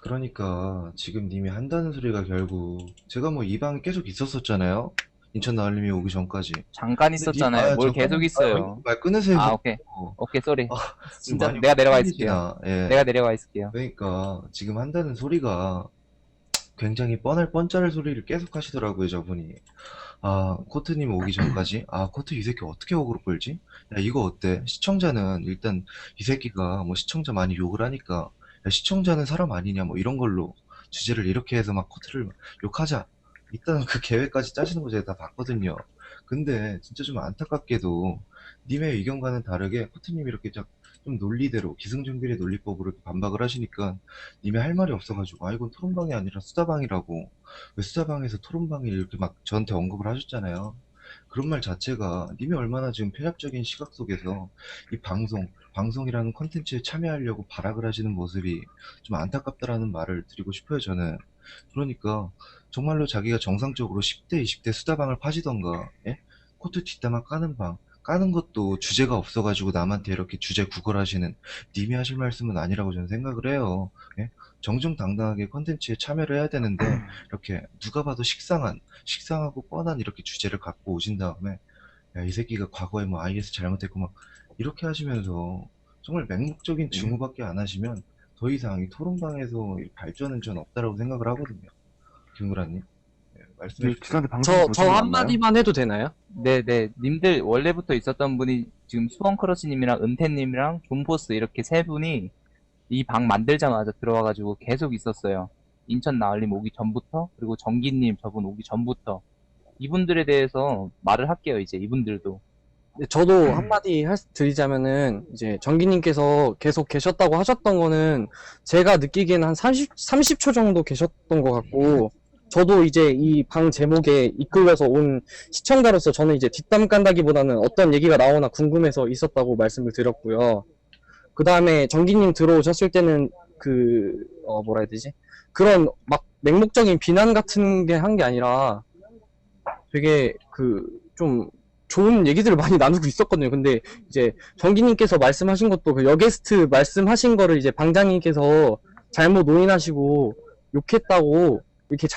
그러니까 지금 님이 한다는 소리가 결국 제가 뭐 이 방에 계속 있었었잖아요. 인천 나을님이 오기 전까지. 잠깐 있었잖아요. 뭘 계속 있어요. 말 끊으세요. 아, 오케이. 어. 오케이, 쏘리. 아, 진짜 많이 내가 내려가 있을게요. 헷갈리시나. 예. 내가 내려가 있을게요. 그러니까 지금 한다는 소리가 굉장히 뻔할 뻔짜를 소리를 계속 하시더라고요, 저분이. 아, 코트님 오기 전까지? 아, 코트 이 새끼 어떻게 어그로 끌지? 야, 이거 어때? 시청자는 일단 이 새끼가 뭐 시청자 많이 욕을 하니까 야, 시청자는 사람 아니냐 뭐 이런 걸로 주제를 이렇게 해서 막 코트를 욕하자. 일단 그 계획까지 짜시는 거 제가 다 봤거든요. 근데 진짜 좀 안타깝게도 님의 의견과는 다르게 코트님이 이렇게 좀 논리대로 기승전결의 논리법으로 이렇게 반박을 하시니까 님이 할 말이 없어가지고 아 이건 토론방이 아니라 수다방이라고 왜 수다방에서 토론방을 이렇게 막 저한테 언급을 하셨잖아요. 그런 말 자체가 님이 얼마나 지금 편협적인 시각 속에서 이 방송이라는 컨텐츠에 참여하려고 발악을 하시는 모습이 좀 안타깝다라는 말을 드리고 싶어요, 저는. 그러니까 정말로 자기가 정상적으로 10대, 20대 수다방을 파시던가, 예? 코트 뒷담화 까는 방, 까는 것도 주제가 없어가지고 남한테 이렇게 주제 구걸하시는 님이 하실 말씀은 아니라고 저는 생각을 해요. 예? 정정당당하게 컨텐츠에 참여를 해야 되는데 이렇게 누가 봐도 식상하고 뻔한 이렇게 주제를 갖고 오신 다음에 야, 이 새끼가 과거에 뭐 IS 잘못했고 막 이렇게 하시면서 정말 맹목적인 증오밖에 안 하시면 더 이상 이 토론방에서 발전은 전 없다라고 생각을 하거든요. 김구라님. 네, 말씀해 주세요. 지난테 방송 저 보시지 않나요? 한마디만 해도 되나요? 네네. 님들 원래부터 있었던 분이 지금 수원크러쉬님이랑 은태님이랑 존포스 이렇게 세 분이 이 방 만들자마자 들어와가지고 계속 있었어요. 인천 나을님 오기 전부터 그리고 정기님 저분 오기 전부터 이분들에 대해서 말을 할게요. 이제 이분들도 저도 한마디 드리자면은, 이제, 정기님께서 계속 계셨다고 하셨던 거는, 제가 느끼기에는 한 30초 정도 계셨던 것 같고, 저도 이제 이 방 제목에 이끌려서 온 시청자로서 저는 이제 뒷담 깐다기보다는 어떤 얘기가 나오나 궁금해서 있었다고 말씀을 드렸고요. 그 다음에 정기님 들어오셨을 때는 뭐라 해야 되지? 그런 막 맹목적인 비난 같은 게 한 게 아니라 되게 좀 좋은 얘기들을 많이 나누고 있었거든요. 근데 이제 정기님께서 말씀하신 것도 그 여게스트 말씀하신 거를 이제 방장님께서 잘못 오인하시고 욕했다고 이렇게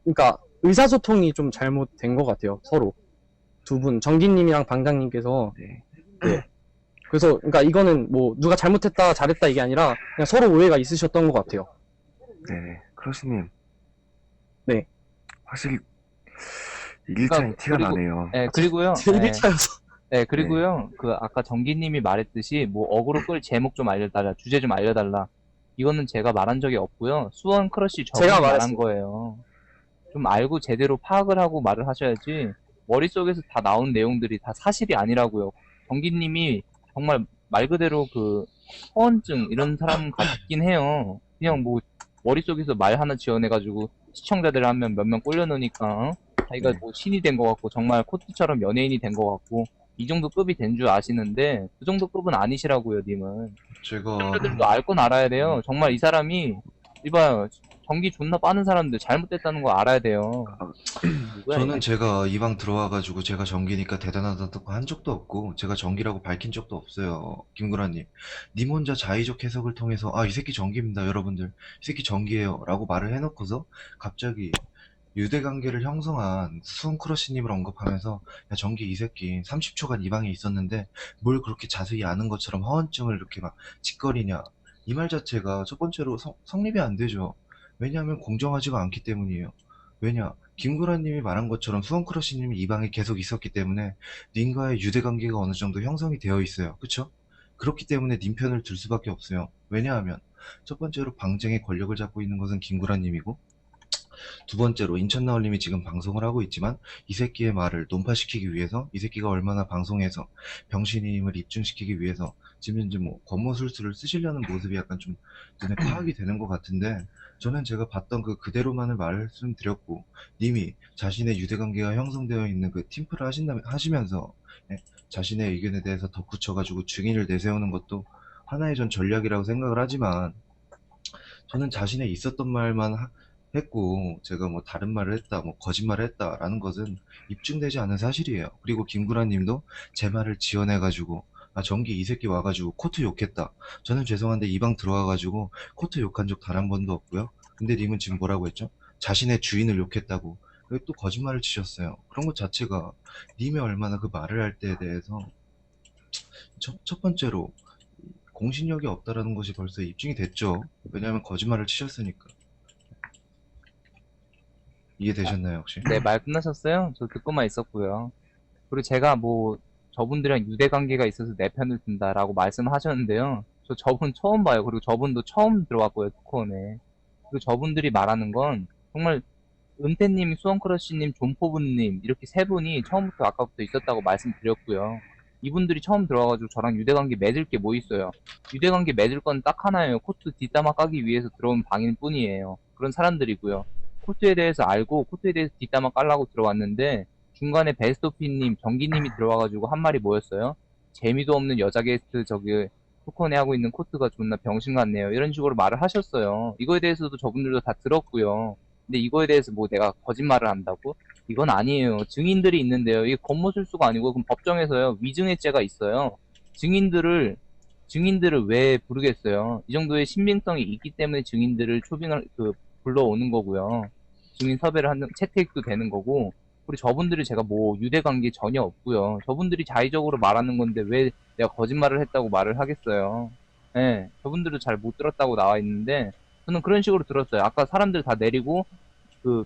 그러니까 의사소통이 좀 잘못된 것 같아요. 서로. 두 분, 정기님이랑 방장님께서. 네. 네. 그래서, 그러니까 이거는 뭐 누가 잘못했다, 잘했다 이게 아니라 그냥 서로 오해가 있으셨던 것 같아요. 네. 크러쉬님. 네. 확실히 1차인 티가 그리고- 나네요. 네, 그리고요. 제 네. 1차여서. 네, 그리고요, 아까 정기님이 말했듯이, 뭐, 어그로 끌 제목 좀 알려달라, 주제 좀 알려달라. 이거는 제가 말한 적이 없고요. 수원 크러쉬 저분이 제가 말한 말했어요. 거예요. 좀 알고 제대로 파악을 하고 말을 하셔야지, 머릿속에서 다 나온 내용들이 다 사실이 아니라고요. 정기님이 정말 말 그대로 허언증, 이런 사람 같긴 해요. 그냥 뭐, 머릿속에서 말 하나 지어내가지고, 시청자들 하면 몇 명 꼴려놓으니까, 자기가 네. 뭐 신이 된 것 같고, 정말 코트처럼 연예인이 된 것 같고, 이 정도 급이 된 줄 아시는데 그 정도 급은 아니시라고요, 님은. 제가 사람들도 알 건 알아야 돼요. 정말 이 사람이 이봐요, 전기 존나 빠는 사람들 잘못됐다는 거 알아야 돼요. 누구야, 저는 이게? 제가 이 방 들어와가지고 제가 전기니까 대단하다는 거 한 적도 없고 제가 전기라고 밝힌 적도 없어요. 김구라님, 님 혼자 자의적 해석을 통해서 이 새끼 전기입니다, 여러분들. 이 새끼 전기예요 라고 말을 해놓고서 갑자기 유대관계를 형성한 수은크러쉬님을 언급하면서 야, 전기 이 새끼 30초간 이 방에 있었는데 뭘 그렇게 자세히 아는 것처럼 허언증을 이렇게 막 짓거리냐. 이 말 자체가 첫 번째로 성립이 안 되죠. 왜냐하면 공정하지가 않기 때문이에요. 왜냐, 김구라님이 말한 것처럼 수원크러쉬님이 이 방에 계속 있었기 때문에 님과의 유대관계가 어느 정도 형성이 되어 있어요. 그쵸? 그렇기 때문에 님 편을 들 수밖에 없어요. 왜냐하면 첫 번째로 방쟁의 권력을 잡고 있는 것은 김구라님이고, 두 번째로 인천나올님이 지금 방송을 하고 있지만 이 새끼의 말을 논파시키기 위해서, 이 새끼가 얼마나 방송에서 병신임을 입증시키기 위해서 지금 이제 뭐 권모술수를 쓰시려는 모습이 약간 좀 눈에 파악이 되는 것 같은데, 저는 제가 봤던 그대로만을 말씀드렸고, 님이 자신의 유대관계가 형성되어 있는 팀플을 하시면서 자신의 의견에 대해서 덧붙여가지고 증인을 내세우는 것도 하나의 전 전략이라고 생각을 하지만, 저는 자신의 있었던 말만 했고 제가 뭐 다른 말을 했다, 뭐 거짓말을 했다라는 것은 입증되지 않은 사실이에요. 그리고 김구라님도 제 말을 지어내가지고 전기 이 새끼 와가지고 코트 욕했다. 저는 죄송한데 이 방 들어와가지고 코트 욕한 적 단 한 번도 없고요. 근데 님은 지금 뭐라고 했죠? 자신의 주인을 욕했다고. 왜 또 거짓말을 치셨어요? 그런 것 자체가 님이 얼마나 그 말을 할 때에 대해서 첫 번째로 공신력이 없다라는 것이 벌써 입증이 됐죠. 왜냐하면 거짓말을 치셨으니까. 이해되셨나요, 혹시? 네, 말 끝나셨어요? 저 듣고만 있었고요. 그리고 제가 뭐 저분들이랑 유대관계가 있어서 내 편을 든다라고 말씀하셨는데요. 저분 처음 봐요. 그리고 저분도 처음 들어왔고요, 토크온에. 그리고 저분들이 말하는 건 정말 은태님, 수원크러쉬님, 존포분님 이렇게 세 분이 처음부터 아까부터 있었다고 말씀드렸고요. 이분들이 처음 들어와가지고 저랑 유대관계 맺을 게 뭐 있어요? 유대관계 맺을 건 딱 하나예요. 코트 뒷담화 까기 위해서 들어온 방일 뿐이에요. 그런 사람들이고요. 코트에 대해서 알고 코트에 대해서 뒷담화 깔라고 들어왔는데 중간에 베스토피님, 정기님이 들어와가지고 한 말이 뭐였어요? 재미도 없는 여자 게스트 토크온에 하고 있는 코트가 존나 병신 같네요. 이런 식으로 말을 하셨어요. 이거에 대해서도 저분들도 다 들었고요. 근데 이거에 대해서 뭐 내가 거짓말을 한다고? 이건 아니에요. 증인들이 있는데요. 이게 권모술수가 아니고 그럼 법정에서요. 위증의죄가 있어요. 증인들을 왜 부르겠어요? 이 정도의 신빙성이 있기 때문에 증인들을 불러오는 거고요. 증인 섭외를 하는 채택도 되는 거고. 그리고 저분들이 제가 뭐 유대관계 전혀 없고요. 저분들이 자의적으로 말하는 건데 왜 내가 거짓말을 했다고 말을 하겠어요. 예, 저분들도 잘 못 들었다고 나와 있는데 저는 그런 식으로 들었어요. 아까 사람들 다 내리고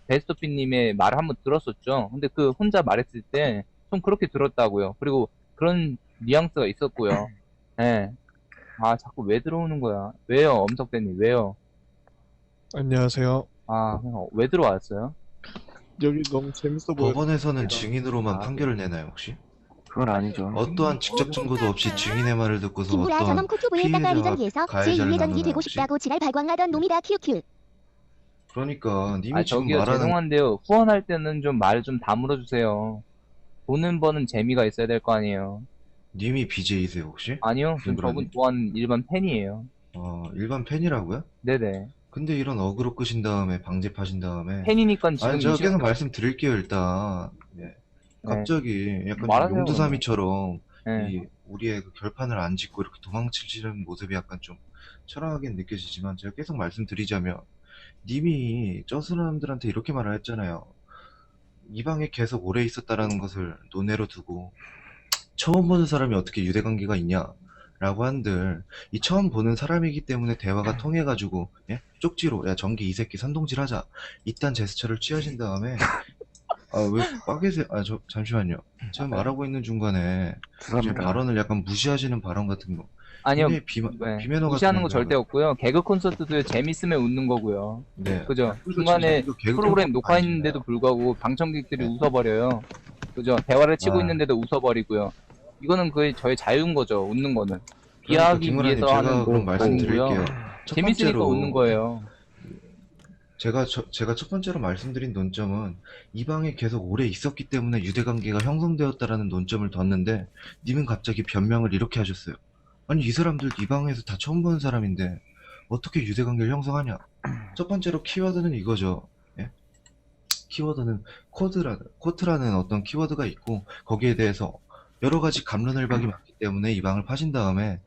베스토피님의 말을 한번 들었었죠. 근데 혼자 말했을 때 좀 그렇게 들었다고요. 그리고 그런 뉘앙스가 있었고요. 예. 자꾸 왜 들어오는 거야? 왜요, 엄석대님, 왜요? 안녕하세요. 왜 들어왔어요? 여기 너무 재밌어 보여서 법원에서는 제가- 증인으로만 아, 판결을 내나요, 혹시? 그건 아니죠. 어떠한 직접 증거도 없이 증인의 말을 듣고서 김구라 저놈 어떠한 코튜브에다가 피해자와 리전기에서 가해자를 제2의 전기 되고 나누나요, 싶다고 지랄 발광하던 놈이다 큐큐. 그러니까 님이 아, 지금 저기요, 말하는 죄송한데요. 후원할 때는 좀 말 좀 다물어 주세요. 돈은 버는 재미가 있어야 될 거 아니에요. 님이 BJ세요 혹시? 아니요, 전 김구라님. 저분 좋아하는 일반 팬이에요. 일반 팬이라고요? 네네. 근데 이런 어그로 끄신 다음에 방제 파신 다음에 팬이니까 지금 아니 제가 이 계속 시간- 말씀드릴게요 일단. 예. 네. 갑자기 약간 말하세요, 좀 용두사미처럼 네. 이 우리의 그 결판을 안 짓고 이렇게 도망치시는 모습이 약간 좀 철학하게 느껴지지만 제가 계속 말씀드리자면 님이 저 사람들한테 이렇게 말을 했잖아요. 이 방에 계속 오래 있었다라는 것을 논외로 두고 처음 보는 사람이 어떻게 유대관계가 있냐 라고 한들 이 처음 보는 사람이기 때문에 대화가 통해가지고 예? 쪽지로 야 전기 이 새끼 선동질 하자 이딴 제스처를 취하신 다음에 왜 빠개세요? 잠시만요. 제가 말하고 있는 중간에 지금 죄송합니다. 발언을 약간 무시하시는 발언 같은 거 아니요, 굉장히 네. 비매너 같은 무시하는 거 건가요? 절대 없고요. 개그 콘서트도 재밌으면 웃는 거고요. 네. 그죠? 그리고 중간에 이거 개그 프로그램 콘서트 녹화했는데도 아니잖아요. 불구하고 방청객들이 웃어버려요. 그죠? 대화를 치고 아. 있는데도 웃어버리고요. 이거는 거의 저의 자유인 거죠. 웃는 거는. 그러니까 비하하기 김구라님 위해서 제가 하는 그럼 거 말씀드릴게요. 아니고요. 첫 재밌으니까 번째로 웃는 거예요. 제가 첫 번째로 말씀드린 논점은 이 방에 계속 오래 있었기 때문에 유대관계가 형성되었다라는 논점을 뒀는데 님은 갑자기 변명을 이렇게 하셨어요. 아니 이 사람들 이 방에서 다 처음 보는 사람인데 어떻게 유대관계를 형성하냐. 첫 번째로 키워드는 이거죠. 예? 키워드는 코트라는 어떤 키워드가 있고 거기에 대해서 여러 가지 갑론을박이 많기 때문에 이 방을 파신 다음에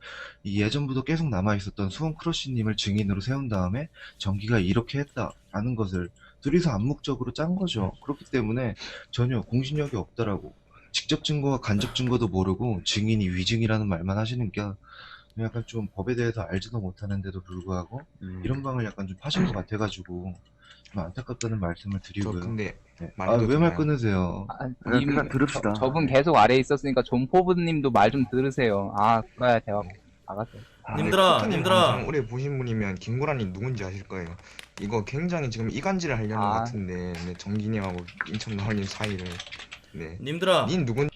이 예전부터 계속 남아있었던 수원 크러쉬님을 증인으로 세운 다음에 전기가 이렇게 했다라는 것을 둘이서 암묵적으로 짠 거죠. 그렇기 때문에 전혀 공신력이 없다라고 직접 증거와 간접 증거도 모르고 증인이 위증이라는 말만 하시는 게 약간 좀 법에 대해서 알지도 못하는데도 불구하고 이런 방을 약간 좀 파신 것 같아가지고 좀 안타깝다는 말씀을 저 드리고요. 근데 네. 말해도 왜 말 되나요? 끊으세요? 그냥 들읍시다. 저분 계속 아래에 있었으니까 존 포브님도 말 좀 들으세요. 그래야 대화 나갔어요. 님들아, 코트님 님들아. 방송 오래 보신 분이면 김구라님 누군지 아실 거예요. 이거 굉장히 지금 이간질을 하려는 것 같은데, 네, 정기님하고 인천 나원님 사이를, 네, 님들아, 닌 누군?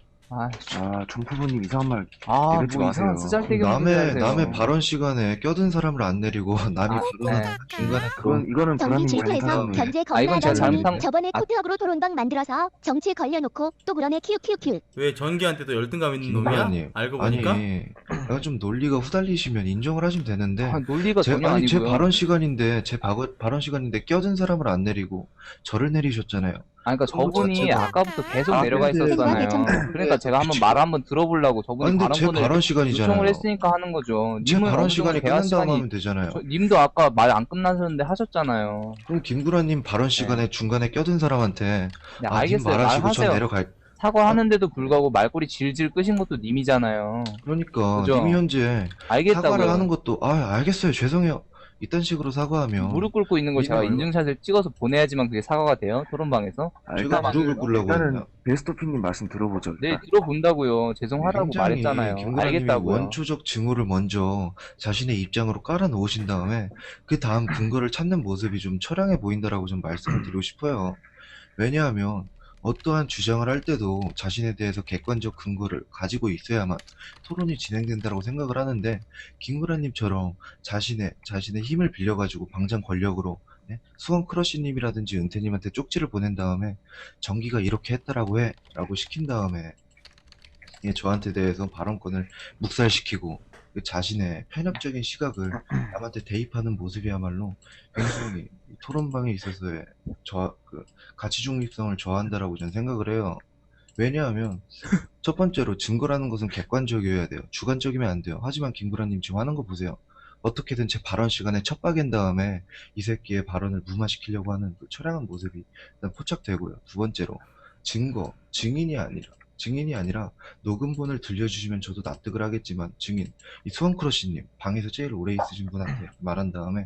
정프부님 이상한 말 뭐 내뱉지 마세요. 이상한 쓰잘데기 남의 발언 시간에 껴든 사람을 안 내리고 남이 발언하는 중간에 그런 이거는 정기 불안님 질투에서 잘못하셨네. 견제 아, 이건 제가 겁나던 잘못한 놈이 저번에 코트하고로 토론방 만들어서 정치 걸려놓고 또 그러네 큐큐큐. 왜 전기한테도 열등감 있는 놈이야? 김구라님. 알고 보니까? 아니 약간 좀 논리가 후달리시면 인정을 하시면 되는데 논리가 전혀 아니 제 아니고요. 발언 시간인데 발언 시간인데 껴든 사람을 안 내리고 저를 내리셨잖아요. 그러니까 저분이 자체가- 아까부터 계속 내려가 근데- 있었잖아요. 그러니까 제가 한번 말 한번 들어보려고 저분이 아니 근데 제 발언권을 발언 시간이잖아요. 요청을 했으니까 하는 거죠. 제 님은 발언 어느 정도 시간이 대화 끝난 다음 시간이- 하면 되잖아요. 님도 아까 말 안 끝나셨는데 하셨잖아요. 그럼 김구라님 발언 시간에 중간에 껴든 사람한테 네, 님 알겠어요. 말하시고 전 말하세요. 내려갈 사과하는데도 불구하고 말꼬리 질질 끄신 것도 님이잖아요. 그러니까 그죠? 님이 현재 알겠다고요. 사과를 하는 것도 알겠어요 죄송해요 이딴 식으로 사과하면 무릎 꿇고 있는 걸 제가 님은 인증샷을 찍어서 보내야지만 그게 사과가 돼요? 토론방에서? 제가 무릎을 꿇려고 일단은 했나? 베스토피님 말씀 들어보죠. 네, 일단. 들어본다고요. 죄송하다고 굉장히 말했잖아요. 김구라님이 알겠다고요. 원초적 증오를 먼저 자신의 입장으로 깔아 놓으신 다음에 그 다음 근거를 찾는 모습이 좀 처량해 보인다라고 좀 말씀을 드리고 싶어요. 왜냐하면 어떠한 주장을 할 때도 자신에 대해서 객관적 근거를 가지고 있어야만 토론이 진행된다고 생각을 하는데 김구라님처럼 자신의 힘을 빌려가지고 방장 권력으로 수원 크러쉬님이라든지 은퇴님한테 쪽지를 보낸 다음에 정기가 이렇게 했다라고 해 라고 시킨 다음에 저한테 대해서 발언권을 묵살시키고 그 자신의 편협적인 시각을 남한테 대입하는 모습이야말로 굉장히 토론방에 있어서의 가치 중립성을 저하한다라고 저는 생각을 해요. 왜냐하면 첫 번째로 증거라는 것은 객관적이어야 돼요. 주관적이면 안 돼요. 하지만 김구라님 지금 하는 거 보세요. 어떻게든 제 발언 시간에 첩박인 다음에 이 새끼의 발언을 무마시키려고 하는 그 처량한 모습이 일단 포착되고요. 두 번째로 증인이 아니라 녹음본을 들려주시면 저도 납득을 하겠지만 증인 이 수원크러쉬님 방에서 제일 오래 있으신 분한테 말한 다음에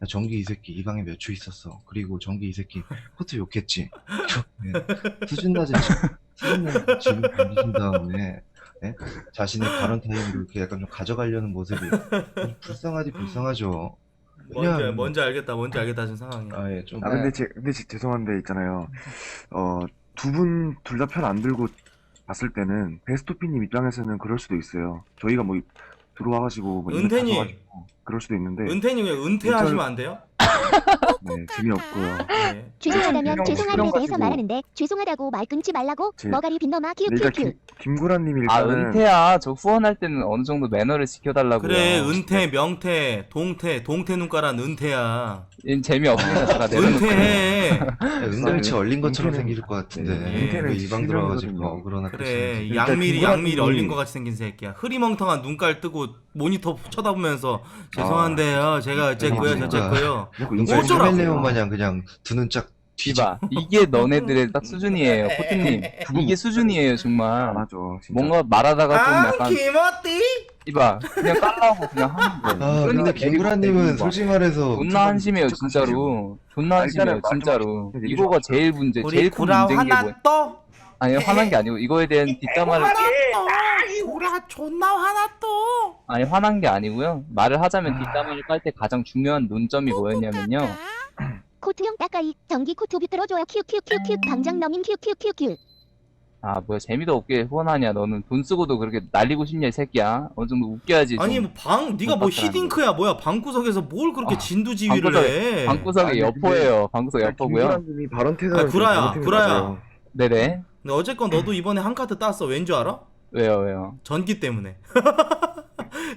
야, 정기 이 새끼 이 방에 몇 초 있었어. 그리고 정기 이 새끼 코트 욕했지. 수준 낮은 질문 던지신 다음에 자신의 발언 타임을 이렇게 약간 좀 가져가려는 모습이 불쌍하죠. 뭔지 알겠다 하신 상황이야. 좀 근데 죄송한데 있잖아요. 두 분 둘 다 편 안 들고 봤을 때는 베스토피님 입장에서는 그럴 수도 있어요. 저희가 뭐 들어와가지고 뭐 은퇴님. 인터뷰하셔가지고 그럴 수도 있는데 은퇴님 왜 은퇴하시면 안 돼요? 네, 재미없고요. 네. 죄송하다면 그냥 죄송함에 대해서 가지고- 말하는데 죄송하다고 말 끊지 말라고 제- 머가리 빈놈아 네, 일단 키우키우키우. 김구라님 아, 일단은 은퇴야. 저 후원할 때는 어느 정도 매너를 지켜달라고요. 그래 은퇴, 명퇴, 동퇴 눈가란 은퇴야. 얘는 재미없으니까 제가 내려놓고. 은퇴해. 은갈치 얼린 것처럼 은퇴는- 생길 것 같은데 네, 은퇴는 왜 이 방 들어가지고 실명이거든요. 어그러나 그래 일단 양미리 김구라님이- 얼린 것 같이 생긴 새끼야. 흐리멍텅한 눈깔 뜨고 모니터 쳐다보면서 죄송한데요. 제가 어쨌고요 그러니까. 저쨌고요. 자꾸 은갈치 인사해주라고요. 카멜레온 마냥 그냥 두 눈 짝 이봐, 이게 너네들의 딱 수준이에요, 코트님. 이게 수준이에요, 안 정말. 하죠. 진짜. 뭔가 말하다가 좀 아 약간, 김어띠. 이봐, 그냥 깔라고 그냥 하는 거예요. 아 근데 그러니까 김구라님은 재밌고 솔직히 말해서 존나 한심해요, 진짜로. 존나 한심해요, 일단은 진짜로. 마지막 이거가 제일 문제, 우리 제일 큰 구라 문제인 게 뭐야? 화나 또. 아니, 화난 게 아니고, 이거에 대한 뒷담화를, 이 구라 존나 화나 또. 아니, 화난 게 아니고요. 말을 하자면 뒷담화를 깔 때 가장 중요한 논점이 뭐였냐면요. 코트형 따까이 전기 코트 비틀어줘요 키우키우키우 방장 너민 키우키우키우. 아, 뭐야, 재미도 없게 후원하냐. 너는 돈 쓰고도 그렇게 날리고 싶냐, 이 새끼야. 어느 정도 웃겨야지. 좀. 아니 뭐 방 네가 뭐 빡빡하네. 히딩크야 뭐야 방구석에서 뭘 그렇게 아, 진두지휘를 해. 방구석에 아니, 여포예요. 방구석 여포고요. 김구라님이 발언 태도를 아, 구라야, 잘못한 것 구라야. 같아요. 네네. 근데 어쨌건 너도 이번에 한 카드 땄어. 왠 줄 알아? 왜요? 전기 때문에.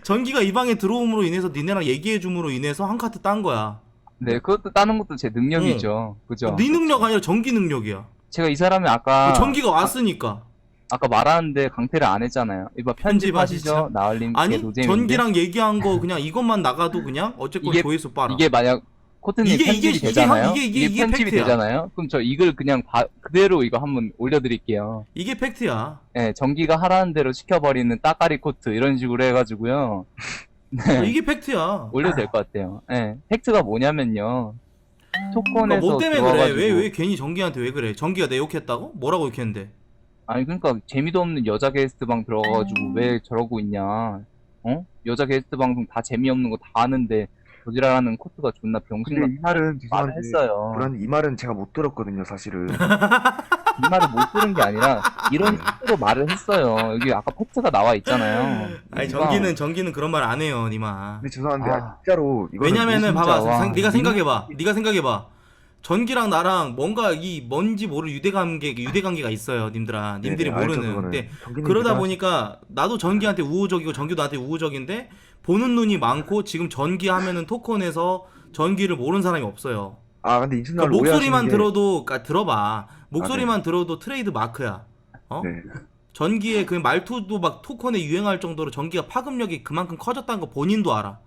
전기가 이 방에 들어옴으로 인해서 니네랑 얘기해줌으로 인해서 한 카드 딴 거야. 네, 그것도 따는 것도 제 능력이죠. 그죠? 네 능력 아니라 전기 능력이야. 제가 이 사람이 아까 전기가 왔으니까. 아까 말하는데 강퇴를 안 했잖아요. 이봐 편집하시죠. 나얼님 아니 노잼인데. 전기랑 얘기한 거 그냥 이것만 나가도 그냥 어쨌건 이게- 조회수 빨아. 이게 만약 코트님 이게- 편집이 이게- 되잖아요. 이게 편집이 팩트야. 되잖아요. 그럼 저 이걸 그냥 그대로 이거 한번 올려드릴게요. 이게 팩트야. 네, 전기가 하라는 대로 시켜버리는 따까리 코트 이런 식으로 해가지고요. 네, 이게 팩트야. 올려도 될 것 같아요. 네, 팩트가 뭐냐면요. 그러니까 토큰에서 뭐 때문에 들어와가지고 그래? 왜 괜히 전기한테 왜 그래? 전기가 내 욕했다고? 뭐라고 욕했는데? 아니 그러니까 재미도 없는 여자 게스트방 들어가가지고 왜 저러고 있냐? 어? 여자 게스트 방송 다 재미없는 거 다 아는데 저지랄하는 코트가 존나 병신 근데 이 말은 말을 죄송한데 했어요. 이 말은 제가 못 들었거든요, 사실은. 이 말을 못 들은 게 아니라 이런 식으로 말을 했어요. 여기 아까 팩트가 나와 있잖아요. 아니 그러니까 전기는 그런 말 안 해요, 니마. 근데 죄송한데 아. 진짜로 이거는 왜냐면은 진짜, 봐봐, 와. 네가 생각해봐. 전기랑 나랑 뭔가 이 뭔지 모를 유대관계가 있어요, 님들아. 님들이 네네, 알죠, 모르는. 그거는. 근데 전기님 그러다 대단하시- 보니까 나도 전기한테 우호적이고 전기도 나한테 우호적인데 보는 눈이 많고 지금 전기 하면은 토큰에서 전기를 모르는 사람이 없어요. 아 근데 인천날 그러니까 목소리만 오해하시는 게- 들어도, 그러니까 들어봐. 목소리만 들어도 트레이드 마크야. 어? 네. 전기의 그 말투도 막 토큰에 유행할 정도로 전기가 파급력이 그만큼 커졌다는 거 본인도 알아.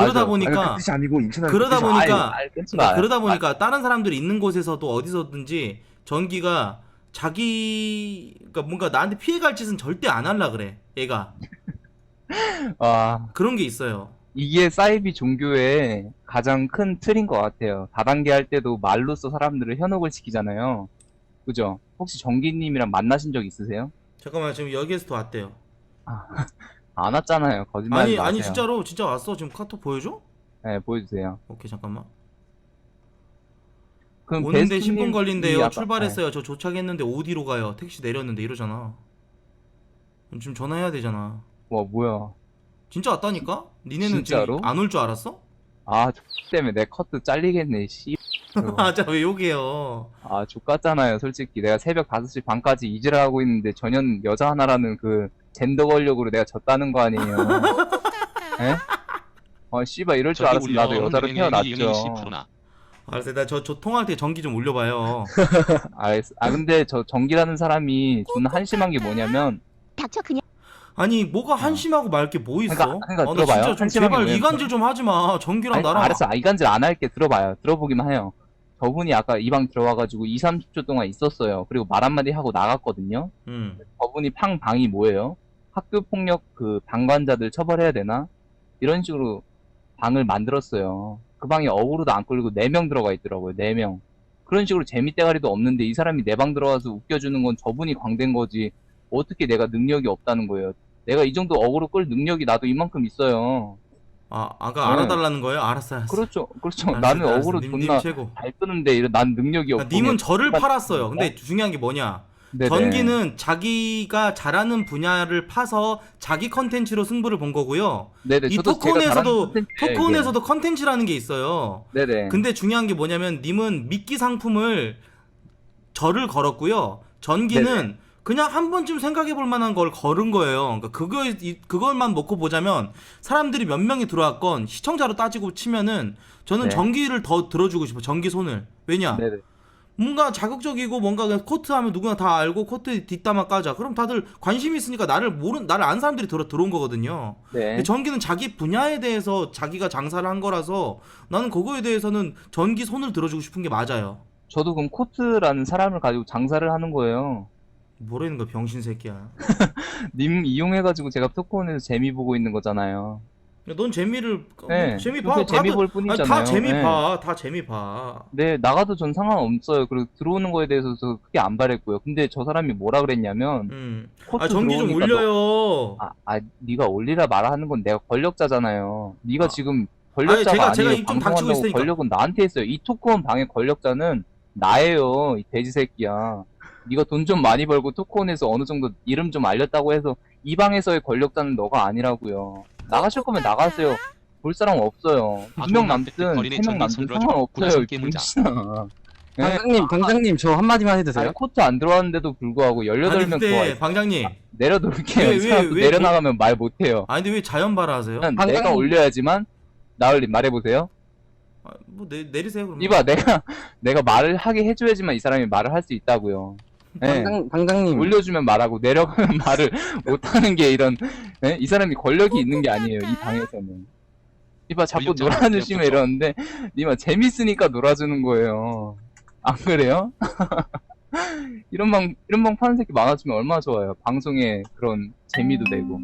그러다 보니까 아니, 그 뜻이 아니고 인천날 그러다 그 뜻이 보니까 끊지 그러니까 마요. 그러다 보니까 다른 사람들이 있는 곳에서도 어디서든지 전기가 그러니까 뭔가 나한테 피해갈 짓은 절대 안 할라 그래. 얘가 아, 그런 게 있어요. 이게 사이비 종교의 가장 큰 틀인 것 같아요. 다단계 할 때도 말로써 사람들을 현혹을 시키잖아요. 그죠? 혹시 정기님이랑 만나신 적 있으세요? 잠깐만 지금 여기에서 왔대요. 안 왔잖아요. 거짓말 하지 아니 마세요. 진짜로 진짜 왔어. 지금 카톡 보여줘? 네, 보여주세요. 오케이 잠깐만. 그럼 오는데 베스트님 10분 걸린대요. 아까- 출발했어요. 저 도착했는데 어디로 가요? 택시 내렸는데 이러잖아. 지금 전화해야 되잖아. 와, 뭐야. 진짜 왔다니까? 니네는 진짜로? 지금 안 올 줄 알았어? 아, X 때문에 내 커트 잘리겠네, 씨. 맞아 왜 욕해요? 아, 족같잖아요, 솔직히. 내가 새벽 5시 반까지 이지를 하고 있는데 전현 여자 하나라는 그 젠더 권력으로 내가 졌다는 거 아니에요. 에? 씨발, 이럴 줄 알았으면 나도 여자로 태어났죠. 알았어요. 나 저 통화할 때 전기 좀 올려봐요. 알겠어. 아, 근데 저 정기라는 사람이 존나 한심한 게 뭐냐면, 닥쳐 그냥. 아니 뭐가 한심하고 말 게 뭐 있어? 그러니까 나 들어봐요. 진짜 좀 한심한 게 제발 뭐냐면- 이간질 좀 하지 마. 전기랑 아니, 나랑 알았어. 이간질 안 할게. 들어봐요. 들어보기만 해요. 저분이 아까 이 방 들어와가지고 2, 30초 동안 있었어요. 그리고 말 한마디 하고 나갔거든요. 저분이 방이 뭐예요? 학교 폭력 그 방관자들 처벌해야 되나? 이런 식으로 방을 만들었어요. 그 방에 어그로도 안 끌고 4명 들어가 있더라고요. 4명. 그런 식으로 재미대가리도 없는데 이 사람이 내 방 들어와서 웃겨주는 건 저분이 광된 거지. 어떻게 내가 능력이 없다는 거예요. 내가 이 정도 어그로 끌 능력이 나도 이만큼 있어요. 아까 네. 알아달라는 거예요? 알았어요. 그렇죠. 알았어요, 나는 알았어요. 어그로 님 존나 최고. 잘 끄는데 난 능력이 없고. 님은 저를 그냥- 팔았어요. 근데 중요한 게 뭐냐? 네네. 전기는 자기가 잘하는 분야를 파서 자기 컨텐츠로 승부를 본 거고요. 네네. 이 저도 제가 잘하는 콘텐츠예요, 토크온에서도 컨텐츠라는 게 있어요. 이게. 네네. 근데 중요한 게 뭐냐면 님은 미끼 상품을 절을 걸었고요. 전기는 그냥 한 번쯤 생각해 볼 만한 걸 걸은 거예요. 그러니까 그걸만 놓고 보자면 사람들이 몇 명이 들어왔건 시청자로 따지고 치면은 저는 네. 전기를 더 들어주고 싶어. 전기 손을. 왜냐? 네네. 뭔가 자극적이고 뭔가 그냥 코트 하면 누구나 다 알고 코트 뒷담화 까자. 그럼 다들 관심이 있으니까 나를 아는 사람들이 들어온 거거든요. 네. 근데 전기는 자기 분야에 대해서 자기가 장사를 한 거라서 나는 그거에 대해서는 전기 손을 들어주고 싶은 게 맞아요. 저도 그럼 코트라는 사람을 가지고 장사를 하는 거예요. 뭐라는 거야 병신 새끼야. 님 이용해가지고 제가 토크온에서 재미 보고 있는 거잖아요. 야, 넌 재미를 네. 재미 봐. 그게 재미 다들- 볼 아니, 뿐이잖아요. 다 재미 네. 봐. 다 재미 봐. 네, 나가도 전 상관없어요. 그리고 들어오는 거에 대해서도 크게 안 바랬고요. 근데 저 사람이 뭐라 그랬냐면, 코트 아 전기 좀 들어오니까 올려요. 네가 올리라 말하는 건 내가 권력자잖아요. 네가 아. 지금 아니, 권력자가 제가 아니에요. 입 좀 닥치고 방송한다고 있으니까. 권력은 나한테 있어요. 이 토크온 방의 권력자는 나예요. 이 돼지 새끼야. 네가 돈 좀 많이 벌고 토크온에서 어느 정도 이름 좀 알렸다고 해서 이 방에서의 권력자는 너가 아니라고요. 나가실 거면 나가세요. 볼 사람 없어요. 2명 남든 3명 남든 상관없어요. 이 병신아. 네? 방장님 저 한마디만 해도 아니, 돼요? 코트 안 들어왔는데도 불구하고 아니 18명 근데 좋아해. 방장님. 내려놓을게요. 왜, 이 사람도 왜, 내려나가면 말 못해요. 아니 근데 왜 자연발화 하세요? 그냥 방장님. 내가 올려야지만 나을님 말해보세요. 아, 뭐 내리세요 그러면. 이봐 내가 말을 하게 해줘야지만 이 사람이 말을 할 수 있다고요. 네. 방장님 올려주면 말하고 내려가면 말을 못하는 게 이런 네? 이 사람이 권력이 있는 게 아니에요. 이 방에서는. 이봐 자꾸 놀아주시면 이러는데 니마 재밌으니까 놀아주는 거예요. 안 그래요? 이런 방 파는 새끼 많아지면 얼마나 좋아요. 방송에 그런 재미도 되고.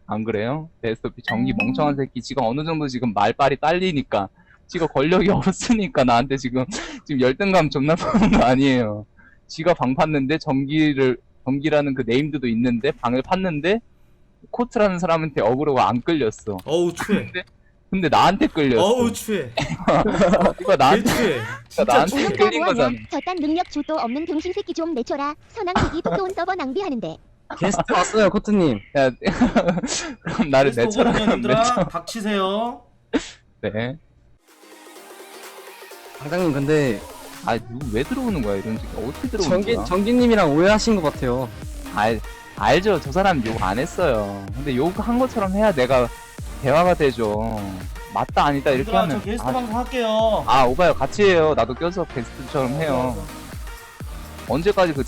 안 그래요? 베스트오피 전기 멍청한 새끼 지가 어느 정도 지금 말빨이 딸리니까 지가 권력이 없으니까 나한테 지금 열등감 존나 파는 거 아니에요. 지가 방 팠는데 전기라는 그 네임드도 있는데 방을 팠는데 코트라는 사람한테 어그로가 안 끌렸어. 어우 추해. 근데 나한테 끌렸어. 어우 추해. 이거 나한테 개추해. 진짜 나한테 추해. 끌린 거잖아. 저딴 능력 주도 없는 병신 새끼 좀 내쳐라. 선왕새끼 토크온 서버 낭비하는데. 게스트 왔어요 코트님. 야, 그럼 나를 내쳐라. 그럼 님들아 내쳐. 닥치세요. 네. 방장님 근데 누구 왜 들어오는 거야 이런 새끼 어떻게 들어오는 거야? 전기님이랑 오해하신 것 같아요. 알죠. 저 사람 욕 안 했어요. 근데 욕 한 것처럼 해야 내가 대화가 되죠. 맞다 아니다 이렇게 얘들아, 하면 저 게스트 방송 할게요. 오바요 같이 해요. 나도 껴서 게스트처럼 해요. 언제까지 그